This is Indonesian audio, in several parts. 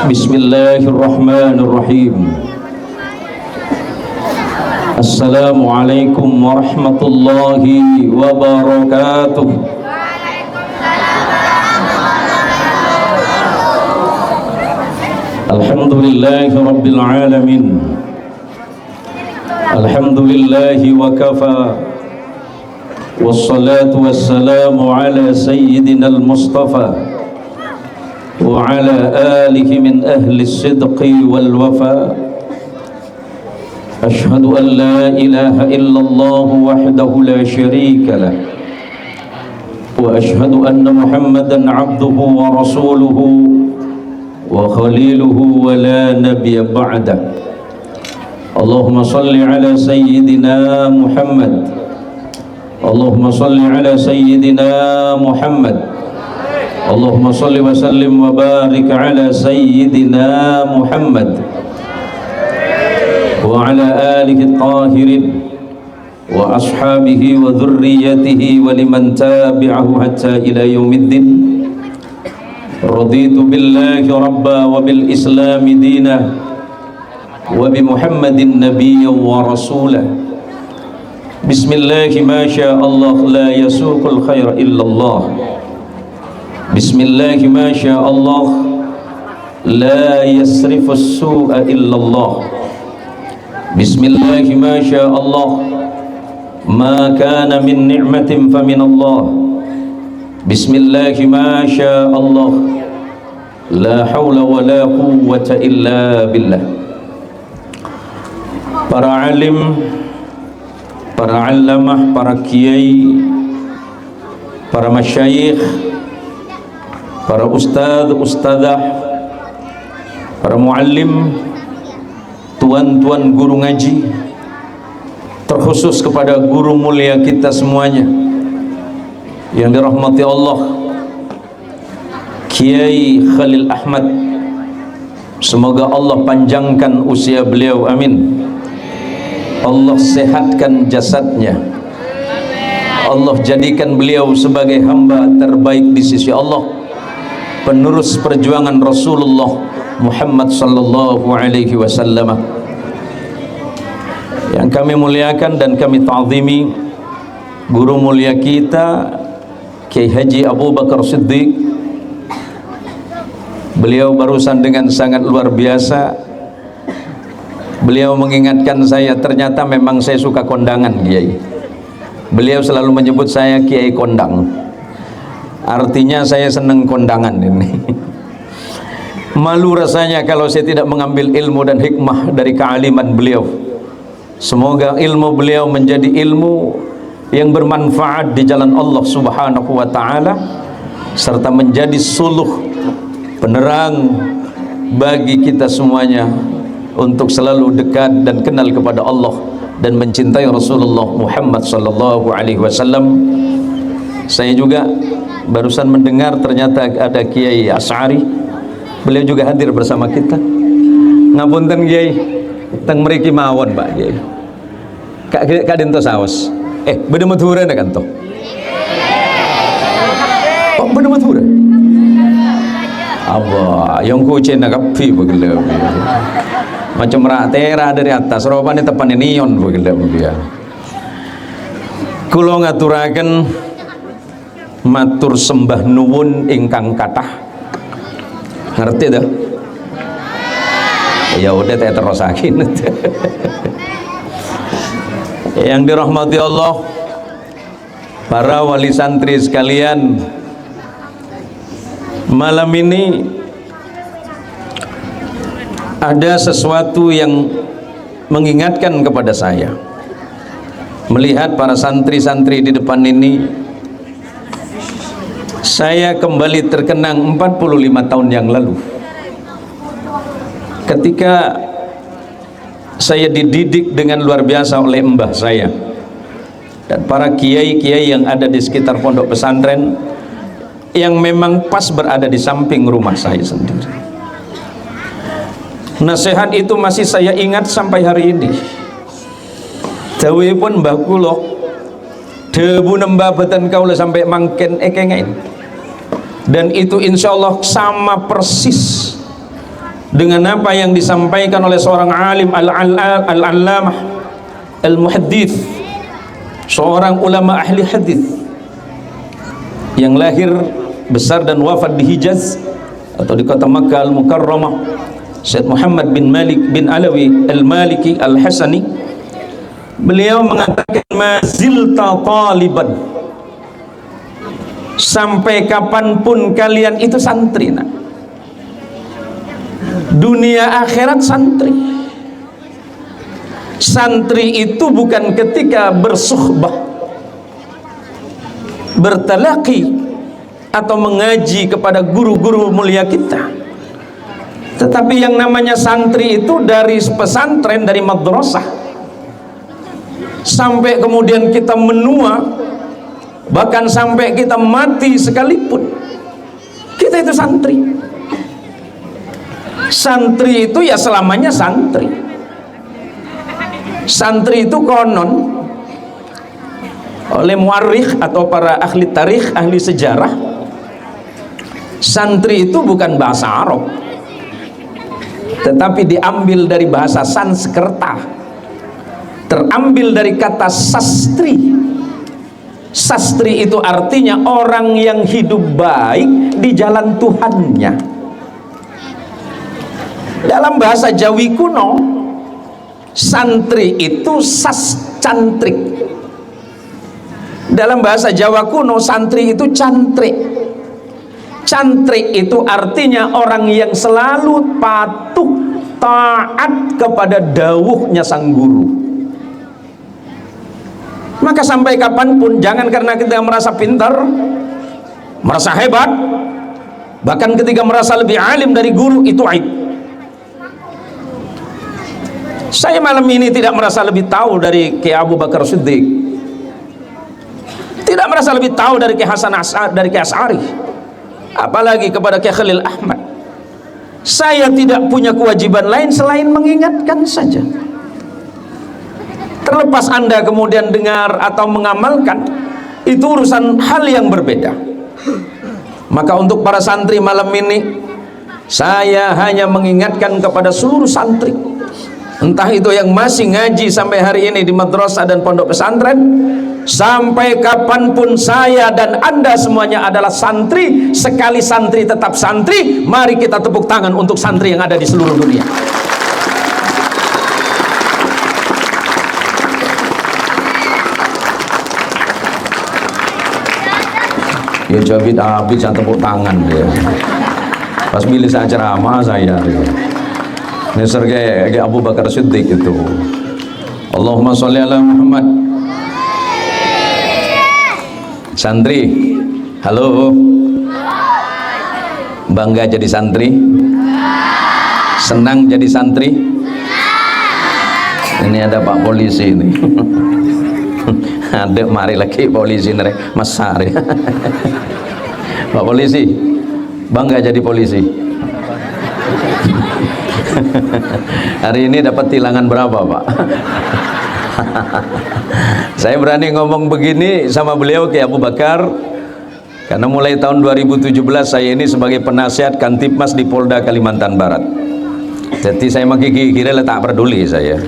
Bismillahirrahmanirrahim. Assalamualaikum warahmatullahi wabarakatuh. Alhamdulillahi rabbil alamin. Alhamdulillahi wa kafa. Wassalatu wassalamu ala sayyidina al-mustafa وعلى آله من أهل الصدق والوفاء أشهد أن لا إله إلا الله وحده لا شريك له وأشهد أن محمدا عبده ورسوله وخليله ولا نبي بعده اللهم صل على سيدنا محمد اللهم صل على سيدنا محمد Allahumma salli wa sallim wa barik ala sayyidina Muhammad wa ala alihi at-tahirin wa ashabihi wa dhurriyyatihi wa liman tabi'ahu hatta ila yaumiddin. Raditu billahi rabba wa bil islami dina wa bi Muhammadin nabiyyan wa rasulah. Bismillahi ma syaa Allah la yasuqul khaira illa Allah. Bismillahi ma syaa Allah la yasrifus su'a illallah. Bismillahi ma syaa Allah ma kana min ni'matin fa min Allah. Bismillahi ma syaa Allah la hawla wa la quwwata illa billah. Para alim, para allamah, para kiai, para masyayikh, para ustadz, ustadzah, para muallim, tuan-tuan guru ngaji, terkhusus kepada guru mulia kita semuanya yang dirahmati Allah, Kiai Khalil Ahmad, semoga Allah panjangkan usia beliau, amin. Allah sehatkan jasadnya, Allah jadikan beliau sebagai hamba terbaik di sisi Allah, penerus perjuangan Rasulullah Muhammad sallallahu alaihi wasallam. Yang kami muliakan dan kami ta'zimi guru mulia kita Kiai Haji Abu Bakar Siddiq. Beliau barusan dengan sangat luar biasa, beliau mengingatkan saya, ternyata memang saya suka kondangan, Kiai. Beliau selalu menyebut saya Kiai Kondang. Artinya saya senang kondangan ini. Malu rasanya kalau saya tidak mengambil ilmu dan hikmah dari kealiman beliau. Semoga ilmu beliau menjadi ilmu yang bermanfaat di jalan Allah Subhanahu wa taala, serta menjadi suluh penerang bagi kita semuanya untuk selalu dekat dan kenal kepada Allah dan mencintai Rasulullah Muhammad sallallahu alaihi wasallam. Saya juga barusan mendengar ternyata ada Kiai Asy'ari, beliau juga hadir bersama kita. Ngapunten Kiai, teng mriki mawon Pak Kiai. Kak dento saos. Bener matura kan toh? Oh, bener matura. Abah, yang kucing nak kapi begitu. Macam ratera dari atas, ropane tepane neon begitu dia. Kula ngaturaken matur sembah nuwun ingkang kathah. Ngerti dah? Ya udah saya terusakin. Yang dirahmati Allah, para wali santri sekalian, malam ini ada sesuatu yang mengingatkan kepada saya. Melihat para santri-santri di depan ini, saya kembali terkenang 45 tahun yang lalu, ketika saya dididik dengan luar biasa oleh mbah saya dan para kiai-kiai yang ada di sekitar pondok pesantren, yang memang pas berada di samping rumah saya sendiri. Nasihat itu masih saya ingat sampai hari ini. Dawuhipun mbah kula, debu nembah beten kaula sampai mangken ekengen. Dan itu insya Allah sama persis dengan apa yang disampaikan oleh seorang alim al-allamah al-muhaddits, seorang ulama ahli hadis yang lahir, besar dan wafat di Hijaz atau di kota Makkah al-Mukarramah, Syed Muhammad bin Malik bin Alawi al-Maliki al-Hasani. Beliau mengatakan mazilta taliban, sampai kapanpun kalian itu santri nak. Dunia akhirat santri. Santri itu bukan ketika bersuhbah, bertalaqi atau mengaji kepada guru-guru mulia kita, tetapi yang namanya santri itu dari pesantren, dari madrasah sampai kemudian kita menua, bahkan sampai kita mati sekalipun, kita itu santri. Santri itu ya selamanya santri. Santri itu konon oleh muarikh atau para ahli tarikh, ahli sejarah, santri itu bukan bahasa Arab, tetapi diambil dari bahasa Sanskerta, terambil dari kata sastri. Sastri itu artinya orang yang hidup baik di jalan Tuhannya. Dalam bahasa Jawi kuno, santri itu sascantrik. Dalam bahasa Jawa kuno, santri itu cantrik. Cantrik itu artinya orang yang selalu patuh, taat kepada dawuhnya sang guru. Maka sampai kapanpun, jangan karena kita merasa pintar, merasa hebat, bahkan ketika merasa lebih alim dari guru, itu aib. Saya malam ini tidak merasa lebih tahu dari Kiai Abu Bakar Siddiq, tidak merasa lebih tahu dari Kiai Hasan dari Kiai Asy'ari, apalagi kepada Kiai Khalil Ahmad. Saya tidak punya kewajiban lain selain mengingatkan saja. Terlepas Anda kemudian dengar atau mengamalkan, itu urusan hal yang berbeda. Maka untuk para santri malam ini, saya hanya mengingatkan kepada seluruh santri, entah itu yang masih ngaji sampai hari ini di madrasah dan pondok pesantren, sampai kapanpun saya dan Anda semuanya adalah santri. Sekali santri tetap santri. Mari kita tepuk tangan untuk santri yang ada di seluruh dunia. Ya jawabin habis saya tepuk tangan dia. Pas pilih saya ceramah saya Nisar kayak Abu Bakar Siddiq itu. Allahumma sholli ala Muhammad. Santri, halo. Bangga jadi santri? Senang jadi santri? Ini ada Pak Polisi ini. Ada mari lagi polisi nih, Mas Sari. Pak Polisi, bangga jadi polisi? Hari ini dapat tilangan berapa, Pak? Saya berani ngomong begini sama beliau Kiai Abu Bakar karena mulai tahun 2017 saya ini sebagai penasihat Kantipmas di Polda Kalimantan Barat. Jadi saya kira tak peduli saya.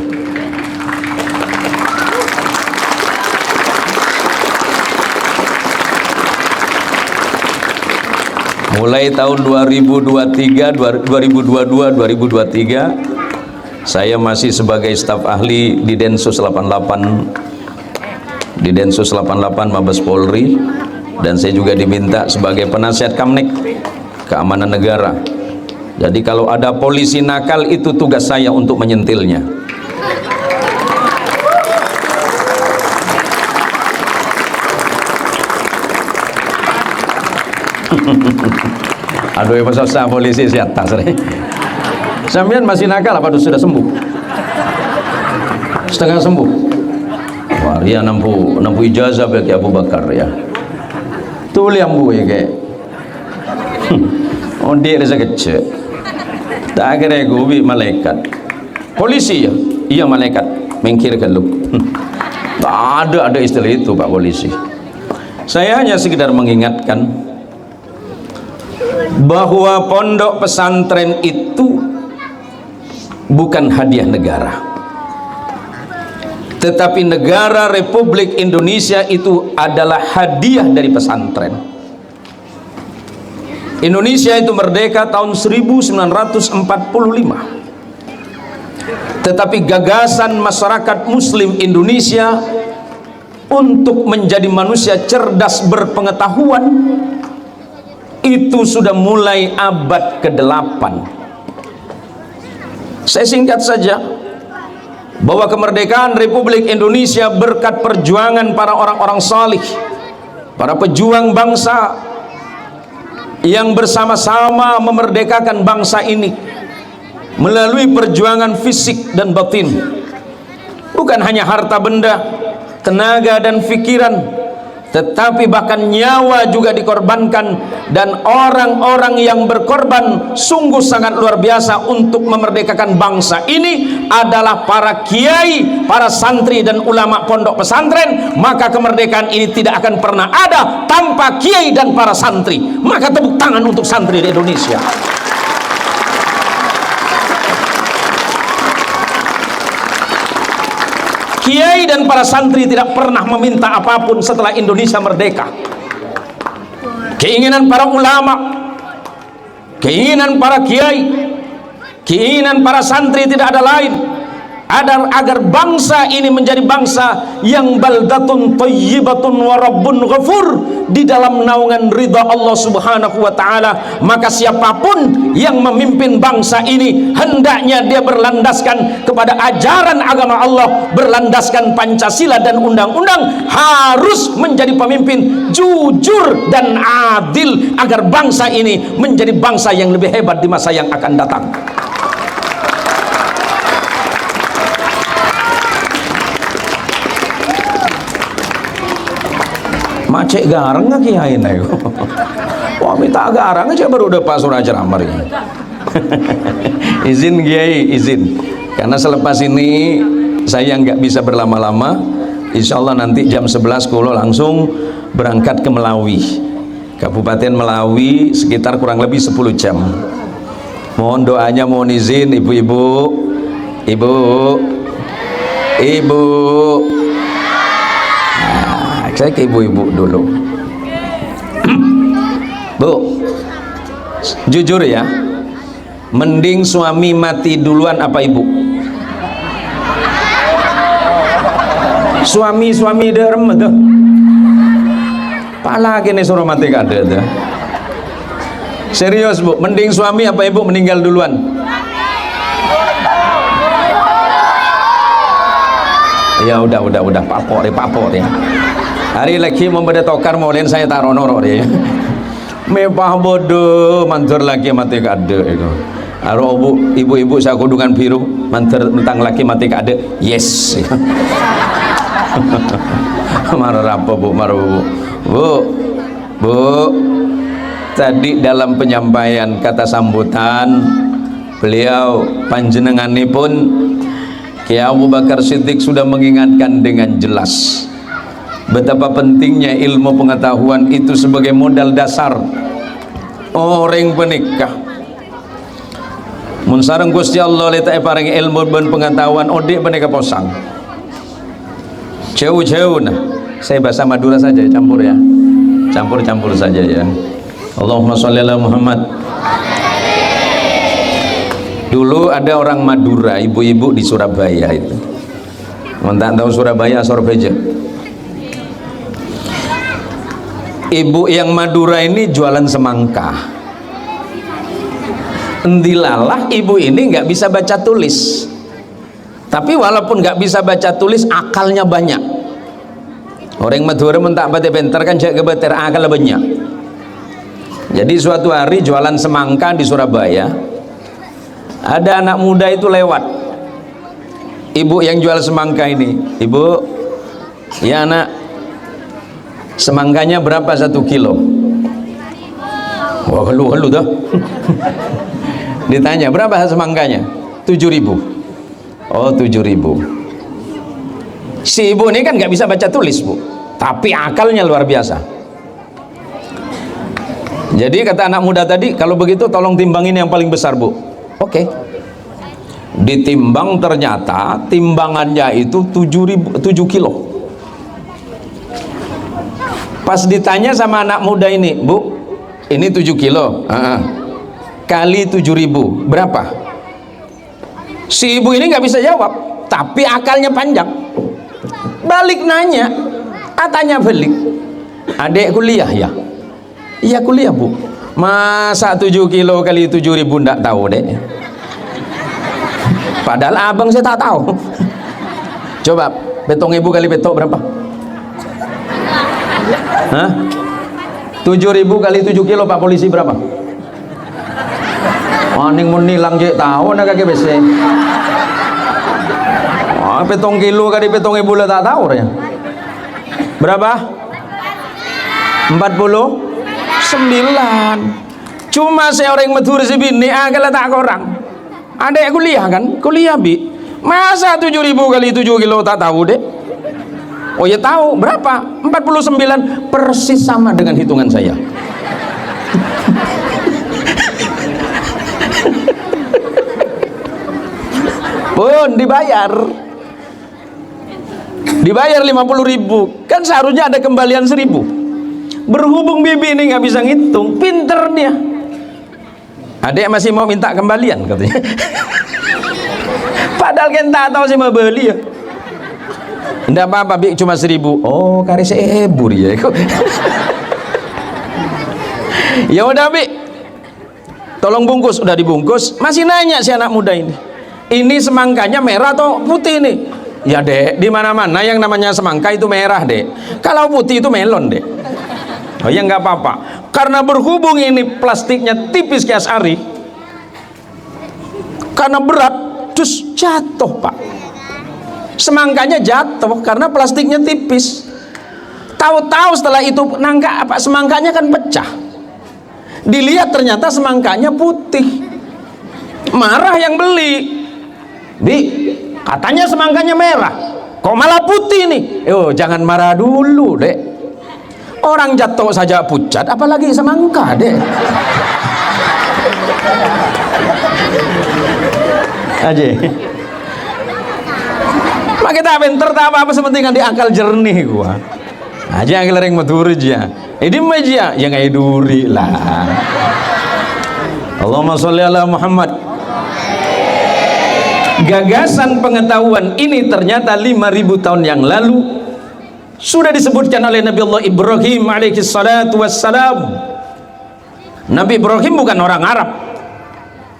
Mulai tahun 2023, 2022, 2023 saya masih sebagai staf ahli di Densus 88 Mabes Polri, dan saya juga diminta sebagai penasihat Kamnik Keamanan Negara. Jadi kalau ada polisi nakal, itu tugas saya untuk menyentilnya. Aduh, pasal polisi si atas nih. Sampean masih nakal apa sudah sembuh? Setengah sembuh. Wah, dia nampu ijazah bagi Abu Bakar ya. Tuli ambu ya kayak. Dia rasa kecil. Tak kira gobi malaikat. Polisi ya? Iya malaikat. Mengkirkan lu. Tak ada istilah itu Pak Polisi. Saya hanya sekedar mengingatkan bahwa pondok pesantren itu bukan hadiah negara, tetapi negara Republik Indonesia itu adalah hadiah dari pesantren. Indonesia itu merdeka tahun 1945, tetapi gagasan masyarakat muslim Indonesia untuk menjadi manusia cerdas berpengetahuan itu sudah mulai abad ke-8. Saya singkat saja bahwa kemerdekaan Republik Indonesia berkat perjuangan para orang-orang salih, para pejuang bangsa yang bersama-sama memerdekakan bangsa ini melalui perjuangan fisik dan batin. Bukan hanya harta benda, tenaga dan pikiran, tetapi bahkan nyawa juga dikorbankan, dan orang-orang yang berkorban sungguh sangat luar biasa untuk memerdekakan bangsa ini adalah para kiai, para santri dan ulama pondok pesantren. Maka kemerdekaan ini tidak akan pernah ada tanpa kiai dan para santri. Maka tepuk tangan untuk santri di Indonesia. Kiai dan para santri tidak pernah meminta apapun setelah Indonesia merdeka. Keinginan para ulama, keinginan para kiai, keinginan para santri tidak ada lain, agar bangsa ini menjadi bangsa yang baldatun thayyibatun wa rabbun ghafur, di dalam naungan ridha Allah Subhanahu wa taala. Maka siapapun yang memimpin bangsa ini hendaknya dia berlandaskan kepada ajaran agama Allah, berlandaskan Pancasila dan undang-undang, harus menjadi pemimpin jujur dan adil agar bangsa ini menjadi bangsa yang lebih hebat di masa yang akan datang. Macet garang nggak kiai nih? Wah, minta garang aja baru udah pas surah ceramah ini. Izin kiai, izin. Karena selepas ini saya nggak bisa berlama-lama. Insya Allah nanti jam 11 kulo langsung berangkat ke Melawi, Kabupaten Melawi, sekitar kurang lebih 10 jam. Mohon doanya, mohon izin ibu-ibu, ibu. Saya ke ibu-ibu dulu. Bu, jujur ya, mending suami mati duluan apa ibu? Suami derem tuh. Pala kene suruh mati kada tuh. Serius bu, mending suami apa ibu meninggal duluan? Ya udah papor ya. Hari lagi mau beda tokar mau lain saya taruh norok dia. Mepah bodoh mantur lagi mati kade itu. Aro ibu-ibu saya kudungan biru mantur tentang laki mati kade. Yes. Marah apa bu? Bu. Tadi dalam penyampaian kata sambutan beliau panjenenganipun Kiai Abu Bakar Siddiq sudah mengingatkan dengan jelas betapa pentingnya ilmu pengetahuan itu sebagai modal dasar orang penikah. Mun sareng Gusti Allah letak paring ilmu dan pengetahuan odik penikah posang. Jauh-jauh nah. Saya bahasa Madura saja campur ya. Campur saja ya. Allahumma sholli ala Muhammad. Dulu ada orang Madura, ibu-ibu di Surabaya itu. Mentang tahu Surabaya Sorbeja. Ibu yang Madura ini jualan semangka. Endilalah ibu ini nggak bisa baca tulis, tapi walaupun nggak bisa baca tulis akalnya banyak. Orang Madura mentak bate bentar kan jaga beter akal banyak. Jadi suatu hari jualan semangka di Surabaya, ada anak muda itu lewat. Ibu yang jual semangka ini, ibu, ya nak, semangkanya berapa 1 kilo? Wah, helu dah. Ditanya berapa semangkanya? 7.000. Oh, 7.000. Si ibu ini kan nggak bisa baca tulis bu, tapi akalnya luar biasa. Jadi kata anak muda tadi, kalau begitu tolong timbangin yang paling besar bu. Oke. Ditimbang, ternyata timbangannya itu 7 kilo. Pas ditanya sama anak muda ini, Bu, ini 7 kilo kali 7.000 berapa? Si ibu ini nggak bisa jawab, tapi akalnya panjang. Balik nanya, tanya balik, adek kuliah ya? Iya kuliah Bu. Masa 7 kilo kali 7.000 ndak tahu dek? Padahal abang saya tak tahu. Coba petong ibu kali petok berapa? Hah? 7.000 kali 7 kilo Pak Polisi berapa? Maning menilang je tahu nak kaki besi. Petong kilo kali petong ibu lah tak tahu ya. Berapa? 49. Cuma saya orang Madura sebini agak tak orang. Ada yang kuliah kan? Kuliah bi. Masa 7.000 kali 7 kilo tak tahu deh? Oh ya tahu. Berapa? 49. Persis sama dengan hitungan saya. Pun dibayar. Dibayar 50.000. Kan seharusnya ada kembalian 1.000. Berhubung bibi ini nggak bisa ngitung, pinter dia. Adek masih mau minta kembalian katanya. Padahal kan tak tahu sih mau beli ya. Nggak apa-apa bi, cuma 1.000. Oh kari sebur ya. Ya udah bi, tolong bungkus. Udah dibungkus. Masih nanya si anak muda ini semangkanya merah atau putih nih? Ya dek, di mana-mana yang namanya semangka itu merah dek. Kalau putih itu melon dek. Oh ya nggak apa-apa. Karena berhubung ini plastiknya tipis kayak Asari, karena berat, terus jatuh Pak. Semangkanya jatuh karena plastiknya tipis. Tahu-tahu setelah itu semangkanya kan pecah. Dilihat ternyata semangkanya putih. Marah yang beli. Bi, katanya semangkanya merah, kok malah putih nih? Oh jangan marah dulu dek. Orang jatuh saja pucat, apalagi semangka deh. Aja. Mak kita bentar tak apa-apa sepenting di akal jernih gua. Aja yang lereng matur aja. Ini meja yang ngai duri lah. Allahumma sholli ala Muhammad. Gagasan pengetahuan ini ternyata 5.000 tahun yang lalu sudah disebutkan oleh Nabi Allah Ibrahim alaihi salatu wassalam. Nabi Ibrahim bukan orang Arab,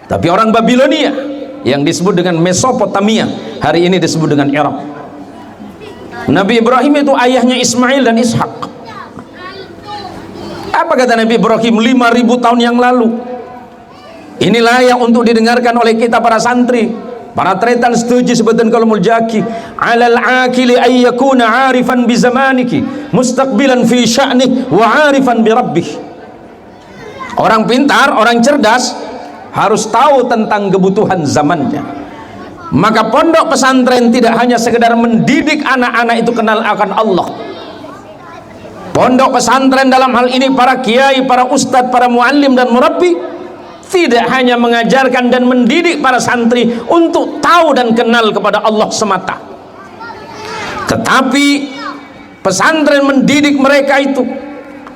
tapi orang Babilonia yang disebut dengan Mesopotamia, hari ini disebut dengan Irak. Nabi Ibrahim itu ayahnya Ismail dan Ishak. Apa kata Nabi Ibrahim 5.000 tahun yang lalu? Inilah yang untuk didengarkan oleh kita para santri. Para tretan setuju sebutan kalamul jaki. Alal akili ay yakuna arifan bi zamaniki mustaqbilan fi sya'nih wa arifan bi rabbih. Orang pintar, orang cerdas harus tahu tentang kebutuhan zamannya. Maka pondok pesantren tidak hanya sekedar mendidik anak-anak itu kenal akan Allah. Pondok pesantren dalam hal ini para kiai, para ustadz, para muallim dan murabbi tidak hanya mengajarkan dan mendidik para santri untuk tahu dan kenal kepada Allah semata, tetapi pesantren mendidik mereka itu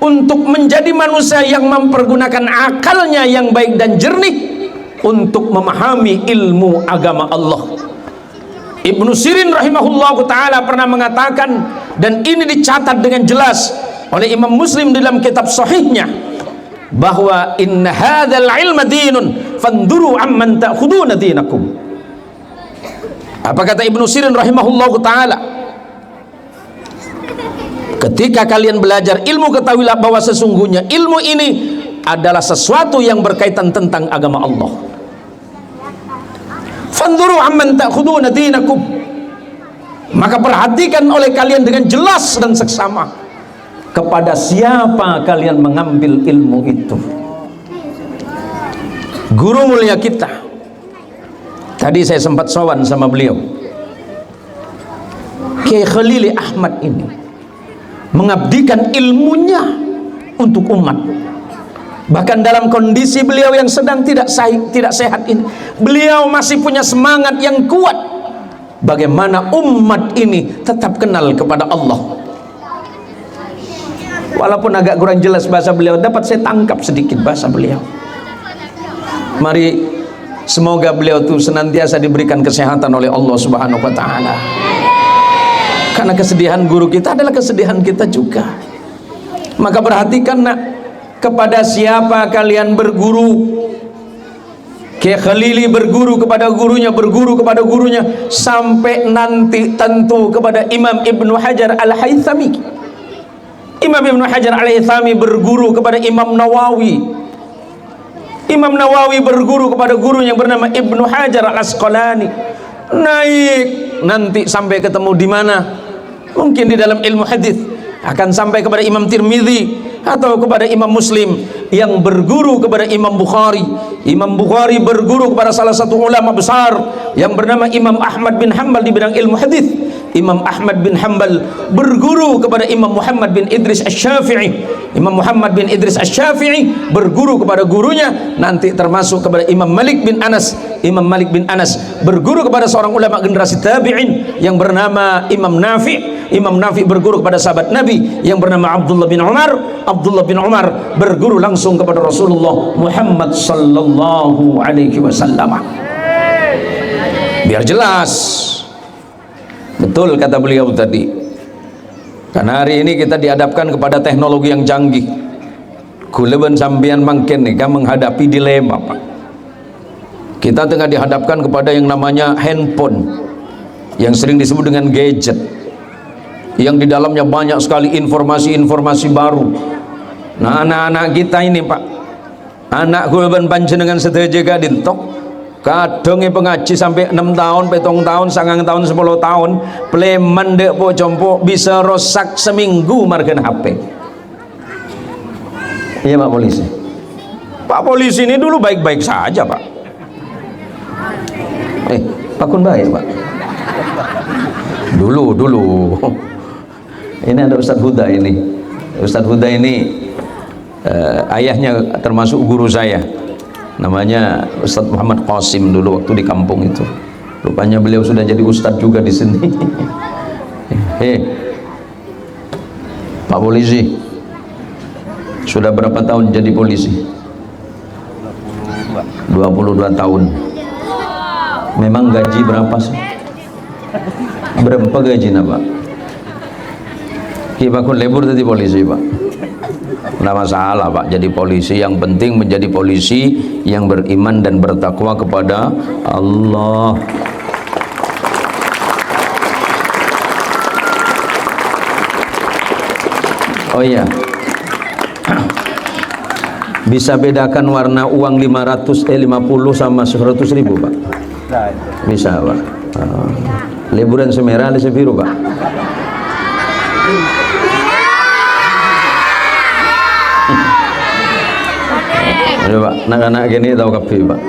untuk menjadi manusia yang mempergunakan akalnya yang baik dan jernih untuk memahami ilmu agama Allah. Ibnu Sirin rahimahullah ta'ala pernah mengatakan, dan ini dicatat dengan jelas oleh Imam Muslim dalam kitab sahihnya, bahwa inna hadzal ilma dinun fanduru amman ta'khuduna dinakum. Apa kata Ibnu Sirin rahimahullahu taala? Ketika kalian belajar ilmu, ketahuilah bahwa sesungguhnya ilmu ini adalah sesuatu yang berkaitan tentang agama Allah. Fanduru amman ta'khuduna dinakum. Maka perhatikan oleh kalian dengan jelas dan seksama kepada siapa kalian mengambil ilmu itu. Guru mulia kita, tadi saya sempat sowan sama beliau, Kiai Khalili Ahmad ini mengabdikan ilmunya untuk umat. Bahkan dalam kondisi beliau yang sedang tidak sehat ini, beliau masih punya semangat yang kuat. Bagaimana umat ini tetap kenal kepada Allah. Walaupun agak kurang jelas bahasa beliau, dapat saya tangkap sedikit bahasa beliau. Mari semoga beliau itu senantiasa diberikan kesehatan oleh Allah Subhanahu wa taala. Karena kesedihan guru kita adalah kesedihan kita juga. Maka perhatikan nak, kepada siapa kalian berguru. Kiai Khalili berguru kepada gurunya, sampai nanti tentu kepada Imam Ibnu Hajar Al-Haythami. Imam Ibnu Hajar Al-Haythami berguru kepada Imam Nawawi. Imam Nawawi berguru kepada guru yang bernama Ibnu Hajar Al-Asqalani. Naik nanti sampai ketemu di mana? Mungkin di dalam ilmu hadis akan sampai kepada Imam Tirmidzi atau kepada Imam Muslim yang berguru kepada Imam Bukhari. Imam Bukhari berguru kepada salah satu ulama besar yang bernama Imam Ahmad bin Hanbal di bidang ilmu hadis. Imam Ahmad bin Hanbal berguru kepada Imam Muhammad bin Idris Asy-Syafi'i. Imam Muhammad bin Idris Asy-Syafi'i berguru kepada gurunya, nanti termasuk kepada Imam Malik bin Anas. Imam Malik bin Anas berguru kepada seorang ulama generasi tabi'in yang bernama Imam Nafi'. Imam Nafi berguru kepada sahabat Nabi yang bernama Abdullah bin Umar. Abdullah bin Umar berguru langsung kepada Rasulullah Muhammad sallallahu alaihi wasallam. Biar jelas. Betul kata beliau tadi. Karena hari ini kita dihadapkan kepada teknologi yang canggih. Kuleban sambian mangken nih kan menghadapi dilema, Pak. Kita tengah dihadapkan kepada yang namanya handphone, yang sering disebut dengan gadget, yang di dalamnya banyak sekali informasi-informasi baru. Nah, anak-anak kita ini, Pak, anak kuleban panjenengan sedaja gak dintok kadangnya pengaji sampai 6 tahun, 7 tahun, 9 tahun, 10 tahun, pleman dek po compo bisa rosak seminggu margen HP. Iya Pak Polisi. Pak Polisi ini dulu baik-baik saja, Pak. Pak Kun baik, Pak. Dulu. Ini ada Ustadz Huda ini. Ustadz Huda ini ayahnya termasuk guru saya. Namanya Ustadz Muhammad Qasim dulu waktu di kampung itu. Rupanya beliau sudah jadi ustadz juga di sini. Pak Polisi, sudah berapa tahun jadi polisi? 22 tahun. Memang gaji berapa sih? Berapa gaji Pak? Kita kun lebur jadi polisi, Pak. Tidak masalah, Pak, jadi polisi. Yang penting menjadi polisi yang beriman dan bertakwa kepada Allah. Oh iya, bisa bedakan warna uang 50 sama 100 ribu, Pak? Bisa, Pak. Leburan semerah, sebiru, Pak. Aduh, Pak, anak-anak gini tahu kapi, Pak.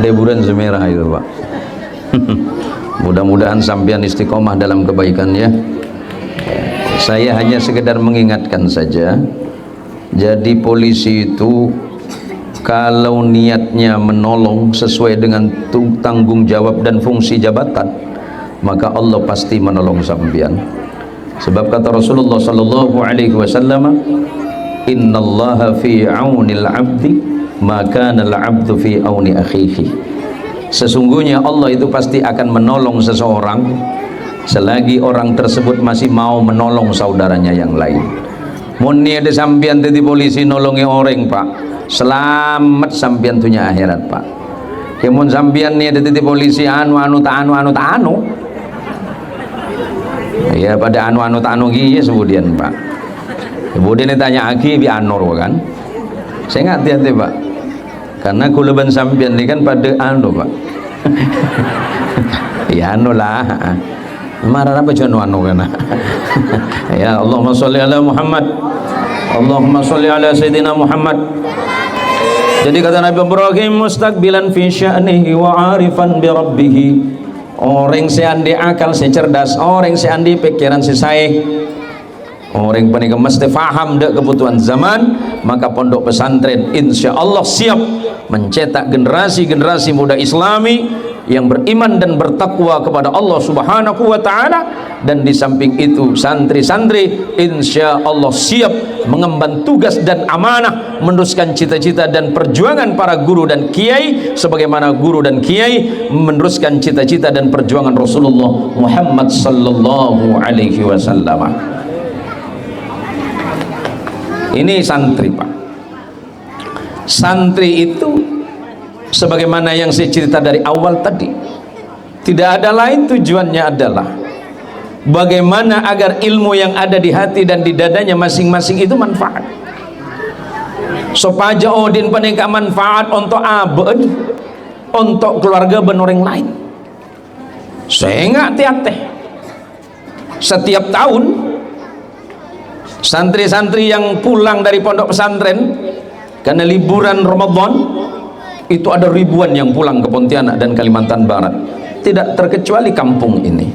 Leburan semerah itu, Pak. Mudah-mudahan sampean istiqomah dalam kebaikan ya. Saya hanya sekedar mengingatkan saja. Jadi polisi itu kalau niatnya menolong sesuai dengan tanggung jawab dan fungsi jabatan, maka Allah pasti menolong sampean. Sebab kata Rasulullah sallallahu alaihi wasallam, innallaha fi aunil abdi maka al-abdu fi auni akhihi. Sesungguhnya Allah itu pasti akan menolong seseorang selagi orang tersebut masih mau menolong saudaranya yang lain. Mun ada sampean jadi polisi nolongi orang, Pak, selamat sampean punya akhirat, Pak. Kemun sampean nih ada jadi polisi anu ya pada anu gini sebudian, Pak. Kemudian ditanya lagi bi anor kan. Saya nggak hati-hati, Pak. Karena kuleban sampean ini kan pada anu, Pak. Ya anu lah. Marah apa jono anu kan. Ya Allahumma sholli ala Muhammad. Allahumma sholli ala Sayyidina Muhammad. Jadi kata Nabi Ibrahim, mustaqbilan fi sya'nihi wa arifan bi rabbih. Orang seandi akal secerdas, orang seandi pikiran sesai. orang panika mesti faham dak kebutuhan zaman, maka pondok pesantren insya Allah siap mencetak generasi-generasi muda Islami yang beriman dan bertakwa kepada Allah Subhanahu wa taala. Dan di samping itu santri-santri insya Allah siap mengemban tugas dan amanah meneruskan cita-cita dan perjuangan para guru dan kiai, sebagaimana guru dan kiai meneruskan cita-cita dan perjuangan Rasulullah Muhammad sallallahu alaihi wasallam. Ini santri, Pak. Santri itu sebagaimana yang saya cerita dari awal tadi, tidak ada lain tujuannya adalah bagaimana agar ilmu yang ada di hati dan di dadanya masing-masing itu manfaat. Supaya odin peningkat manfaat untuk abad, untuk keluarga benoreng lain. Saya nggak hati-hati. Setiap tahun santri-santri yang pulang dari pondok pesantren karena liburan Ramadan itu ada ribuan yang pulang ke Pontianak dan Kalimantan Barat, tidak terkecuali kampung ini.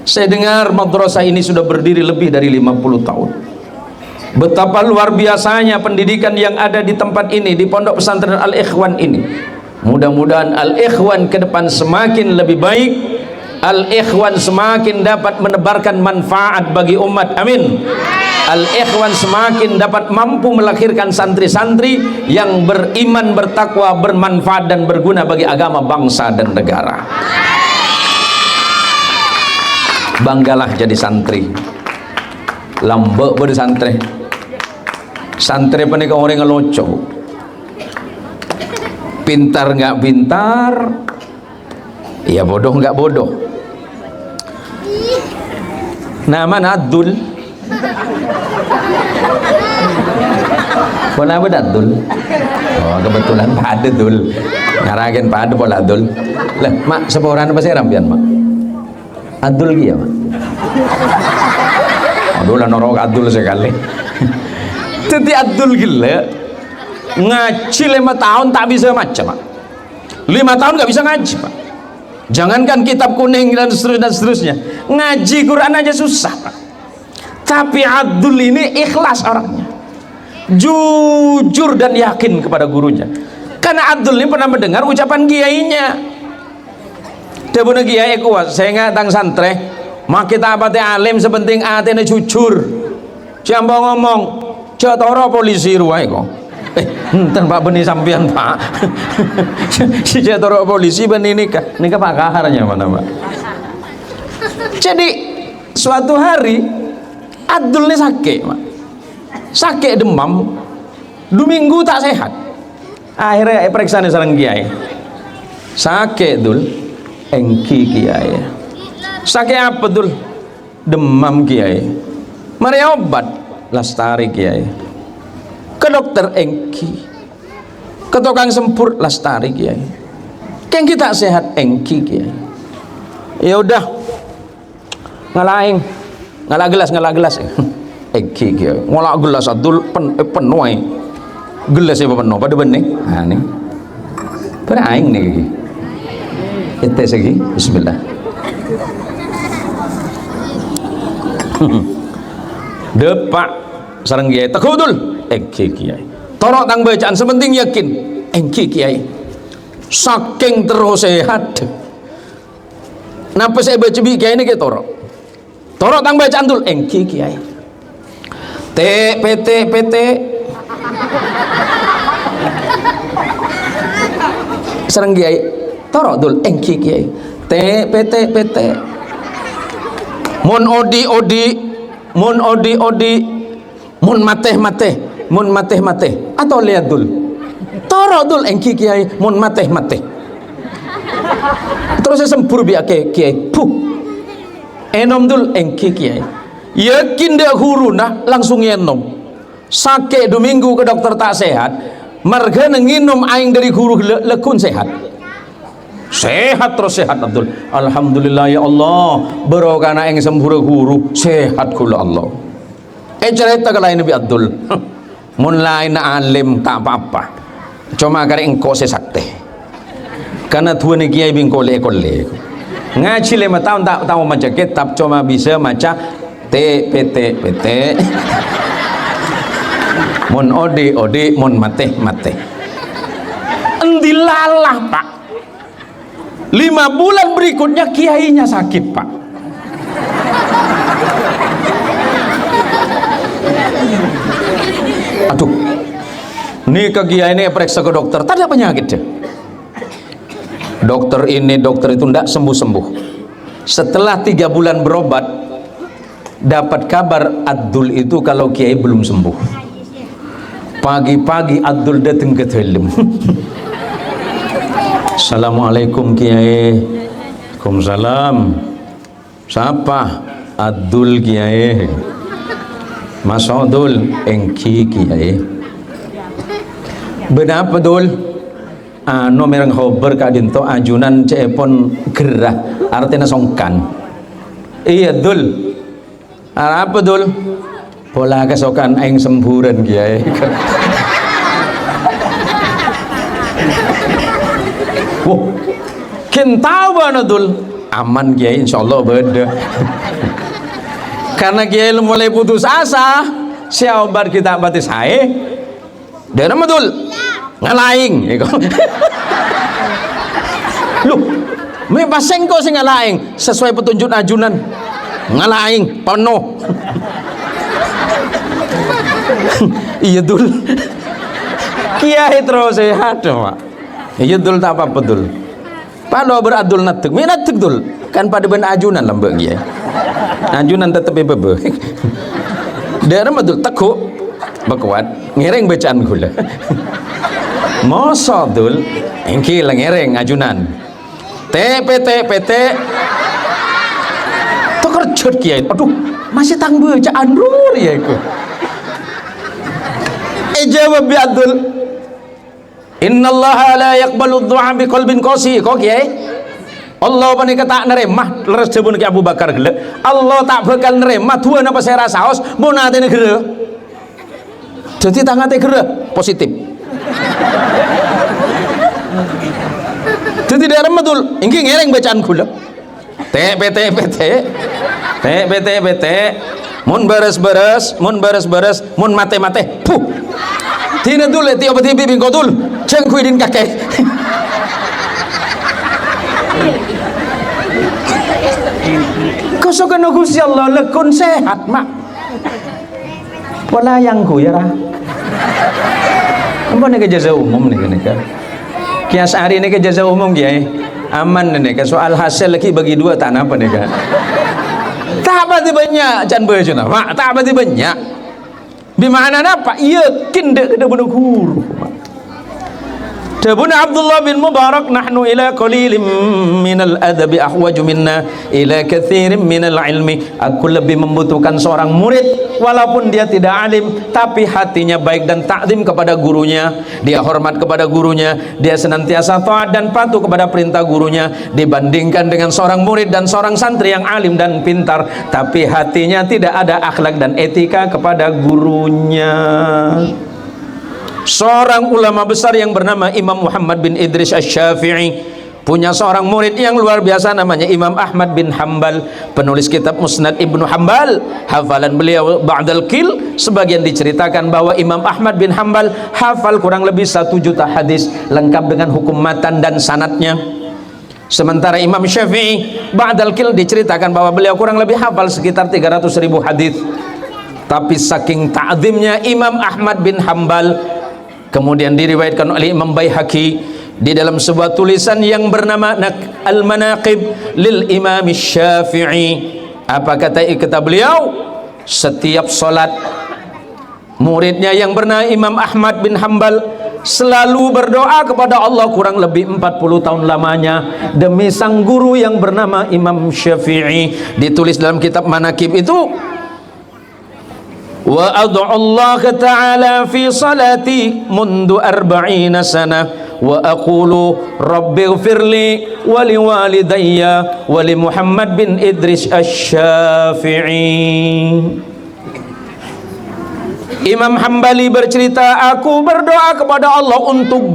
Saya dengar madrasah ini sudah berdiri lebih dari 50 tahun. Betapa luar biasanya pendidikan yang ada di tempat ini, di pondok pesantren Al-Ikhwan ini. Mudah-mudahan Al-Ikhwan ke depan semakin lebih baik, Al-Ikhwan semakin dapat menebarkan manfaat bagi umat, amin. Al-Ikhwan semakin dapat mampu melahirkan santri-santri yang beriman, bertakwa, bermanfaat dan berguna bagi agama, bangsa dan negara. Banggalah jadi santri, lambek pada santri. Santri panika orang ngeloco, pintar nggak pintar, ya bodoh nggak bodoh. Nama Nadul, Pola Abdul. Oh kebetulan Pak Adul ngaragen Pak Adul pola Adul. Lah mak seporan apa sih rampian mak? Adul kia mak. Aduh lah norok Adul sekali. Jadi Adul gila ngaji 5 tahun tak bisa baca Pak. 5 tahun nggak bisa ngaji Pak. Jangankan kitab kuning dan seterusnya, ngaji Quran aja susah Pak. Tapi Abdul ini ikhlas orangnya, jujur dan yakin kepada gurunya. Karena Abdul ini pernah mendengar ucapan kiainya. Dia punya kiai kuat, saya nggak tang santre, mak kita apa teh alim sepenting atene jujur. Jambo ngomong, jatoro polisi ruai kok. Enten Pak Beni sampean Pak. Si jatoro polisi ben ini Pak kaharnya mana Pak. Jadi suatu hari Abdul ini sakit Pak. Sakit demam 2 minggu tak sehat. Akhirnya periksa nih sareng kiai. Sakit Dul, engki kiai. Sakit apa Dul? Demam kiai. Mari obat, lastari kiai. Ke dokter engki, ke tukang sempur lastari kiai. Kan kita sehat engki kiai. Ya udah, ngalaing, ngalah gelas, engki kiai. Ngalah gelas Abdul penuh, gelas apa penuh pada bening. Nah nih, pada aing nih gigi. Tes lagi, Bismillah. Depak sareng kiai tegudul engki kiai. Torok tang bacaan sepenting yakin engki kiai. Saking terus sehat. Napa saya baca bi kiai ini ke torok. Torok tang bacaan dul engki kiai. PT sareng kiai torok dul engki kiai. PT mun odi mun mateh atau lihat dul toro dul engki kiai mun mateh terus saya sempur biak kiai puh enom dul engki kiai yakin dia huruna langsung enom sakit 2 minggu ke dokter tak sehat marga nginum aing dari guru lekun sehat terus sehat Abdul. Alhamdulillah ya Allah, barokana yang sempurna guru sehat kula Allah. Cerita ke lain Nabi Abdul. Mun lain alim tak apa-apa. Cuma kare engko sesakte. Karena tuan kiai bing kole. Ngaji 5 tahun tak tahu baca kitab, cuma bisa baca PT mun ode mun mate endilalah Pak. 5 bulan berikutnya kiainya sakit Pak. Aduh, ini ke kiai ini periksa ke dokter, tak ada penyakit ya. Dokter ini dokter itu tidak sembuh-sembuh. Setelah 3 bulan berobat, dapat kabar Abdul itu kalau kiai belum sembuh. Pagi-pagi Abdul datang ke telim. Assalamualaikum kiai. Waalaikumsalam. Siapa? Abdul kiai. Mas Abdul engki kiai. Benapa Dul? Anu merang khobar kadinto ajunan cepon gerah artinya songkan. Iya Dul. Apa Dul? Pola kesokan aing semburan kiai. Wah, kentau bana Dul. Aman kiai insyaallah beda. Karena kiai mulai putus asa, siapa kita batis hae. Dan nama Dul ngalaing. Loh, me paseng kok sing ngalaing sesuai petunjuk ajunan. Ngalaing penuh. Iya Dul. Kiai terus sehat Pak. Iya Dul tak apa Dul. Pano beradul natek. Me natek Dul. Kan pada ben ajunan lambek kiai. Ajunan tetep bebe. Daerah Dul tekuk berkuat ngereng bacaan gula. Masa Dul engki ngereng ajunan. PT terkejut kiai. Aduh, masih tang bacaan rur ya iku. Jawab bi Abdul. Innallaha la yaqbalu du'a bi qalbin qasi. Kok kiai? Allah panika tak neremah leres jebun ki Abu Bakar gele. Allah tak bakal neremah duana apa saya rasaos mun atene gere. Jadi tangate gere positif. Jadi daerah Madul ingki ngereng bacaan gula. PT mun beres-beres mun mate puh tina dul ti obat bibi kodul ceng kuidin kakek. Kosokan Gusti Allah lekun sehat mak wala yang ku ya ra apa nih jaza umum nih kan kias hari ini jaza umum kiai aman nih kan soal hasil lagi bagi 2 tak apa nih kan tak berarti banyak can baju nama tak berarti banyak bimana apa iya kinda kada bunuh guru Dabun Abdullah bin Mubarak nahnu ila qalilin minal adabi ahwaju minna ila kathirin minal ilmi. Aku lebih membutuhkan seorang murid walaupun dia tidak alim tapi hatinya baik dan takdim kepada gurunya, dia hormat kepada gurunya, dia senantiasa taat dan patuh kepada perintah gurunya dibandingkan dengan seorang murid dan seorang santri yang alim dan pintar tapi hatinya tidak ada akhlak dan etika kepada gurunya. Seorang ulama besar yang bernama Imam Muhammad bin Idris Asy-Syafi'i punya seorang murid yang luar biasa namanya Imam Ahmad bin Hanbal, penulis kitab Musnad Ibnu Hanbal. Hafalan beliau ba'dal qil, sebagian diceritakan bahwa Imam Ahmad bin Hanbal hafal kurang lebih 1 juta hadis lengkap dengan hukum matan dan sanadnya. Sementara Imam Syafi'i ba'dal qil diceritakan bahwa beliau kurang lebih hafal sekitar 300.000 hadis. Tapi saking ta'zimnya Imam Ahmad bin Hanbal, kemudian diriwayatkan oleh Imam Baihaqi di dalam sebuah tulisan yang bernama Al-Manaqib lil Imam Syafi'i. Apa kata beliau? Setiap solat muridnya yang bernama Imam Ahmad bin Hanbal selalu berdoa kepada Allah kurang lebih 40 tahun lamanya demi sang guru yang bernama Imam Syafi'i. Ditulis dalam kitab Manaqib itu, wa ad'u Allah ta'ala fi salati mundu 40 sana wa aqulu rabbighfirli wa liwalidayya wa li Muhammad bin Idris Asy-Syafi'i. Imam Hambali bercerita, aku berdoa kepada Allah untuk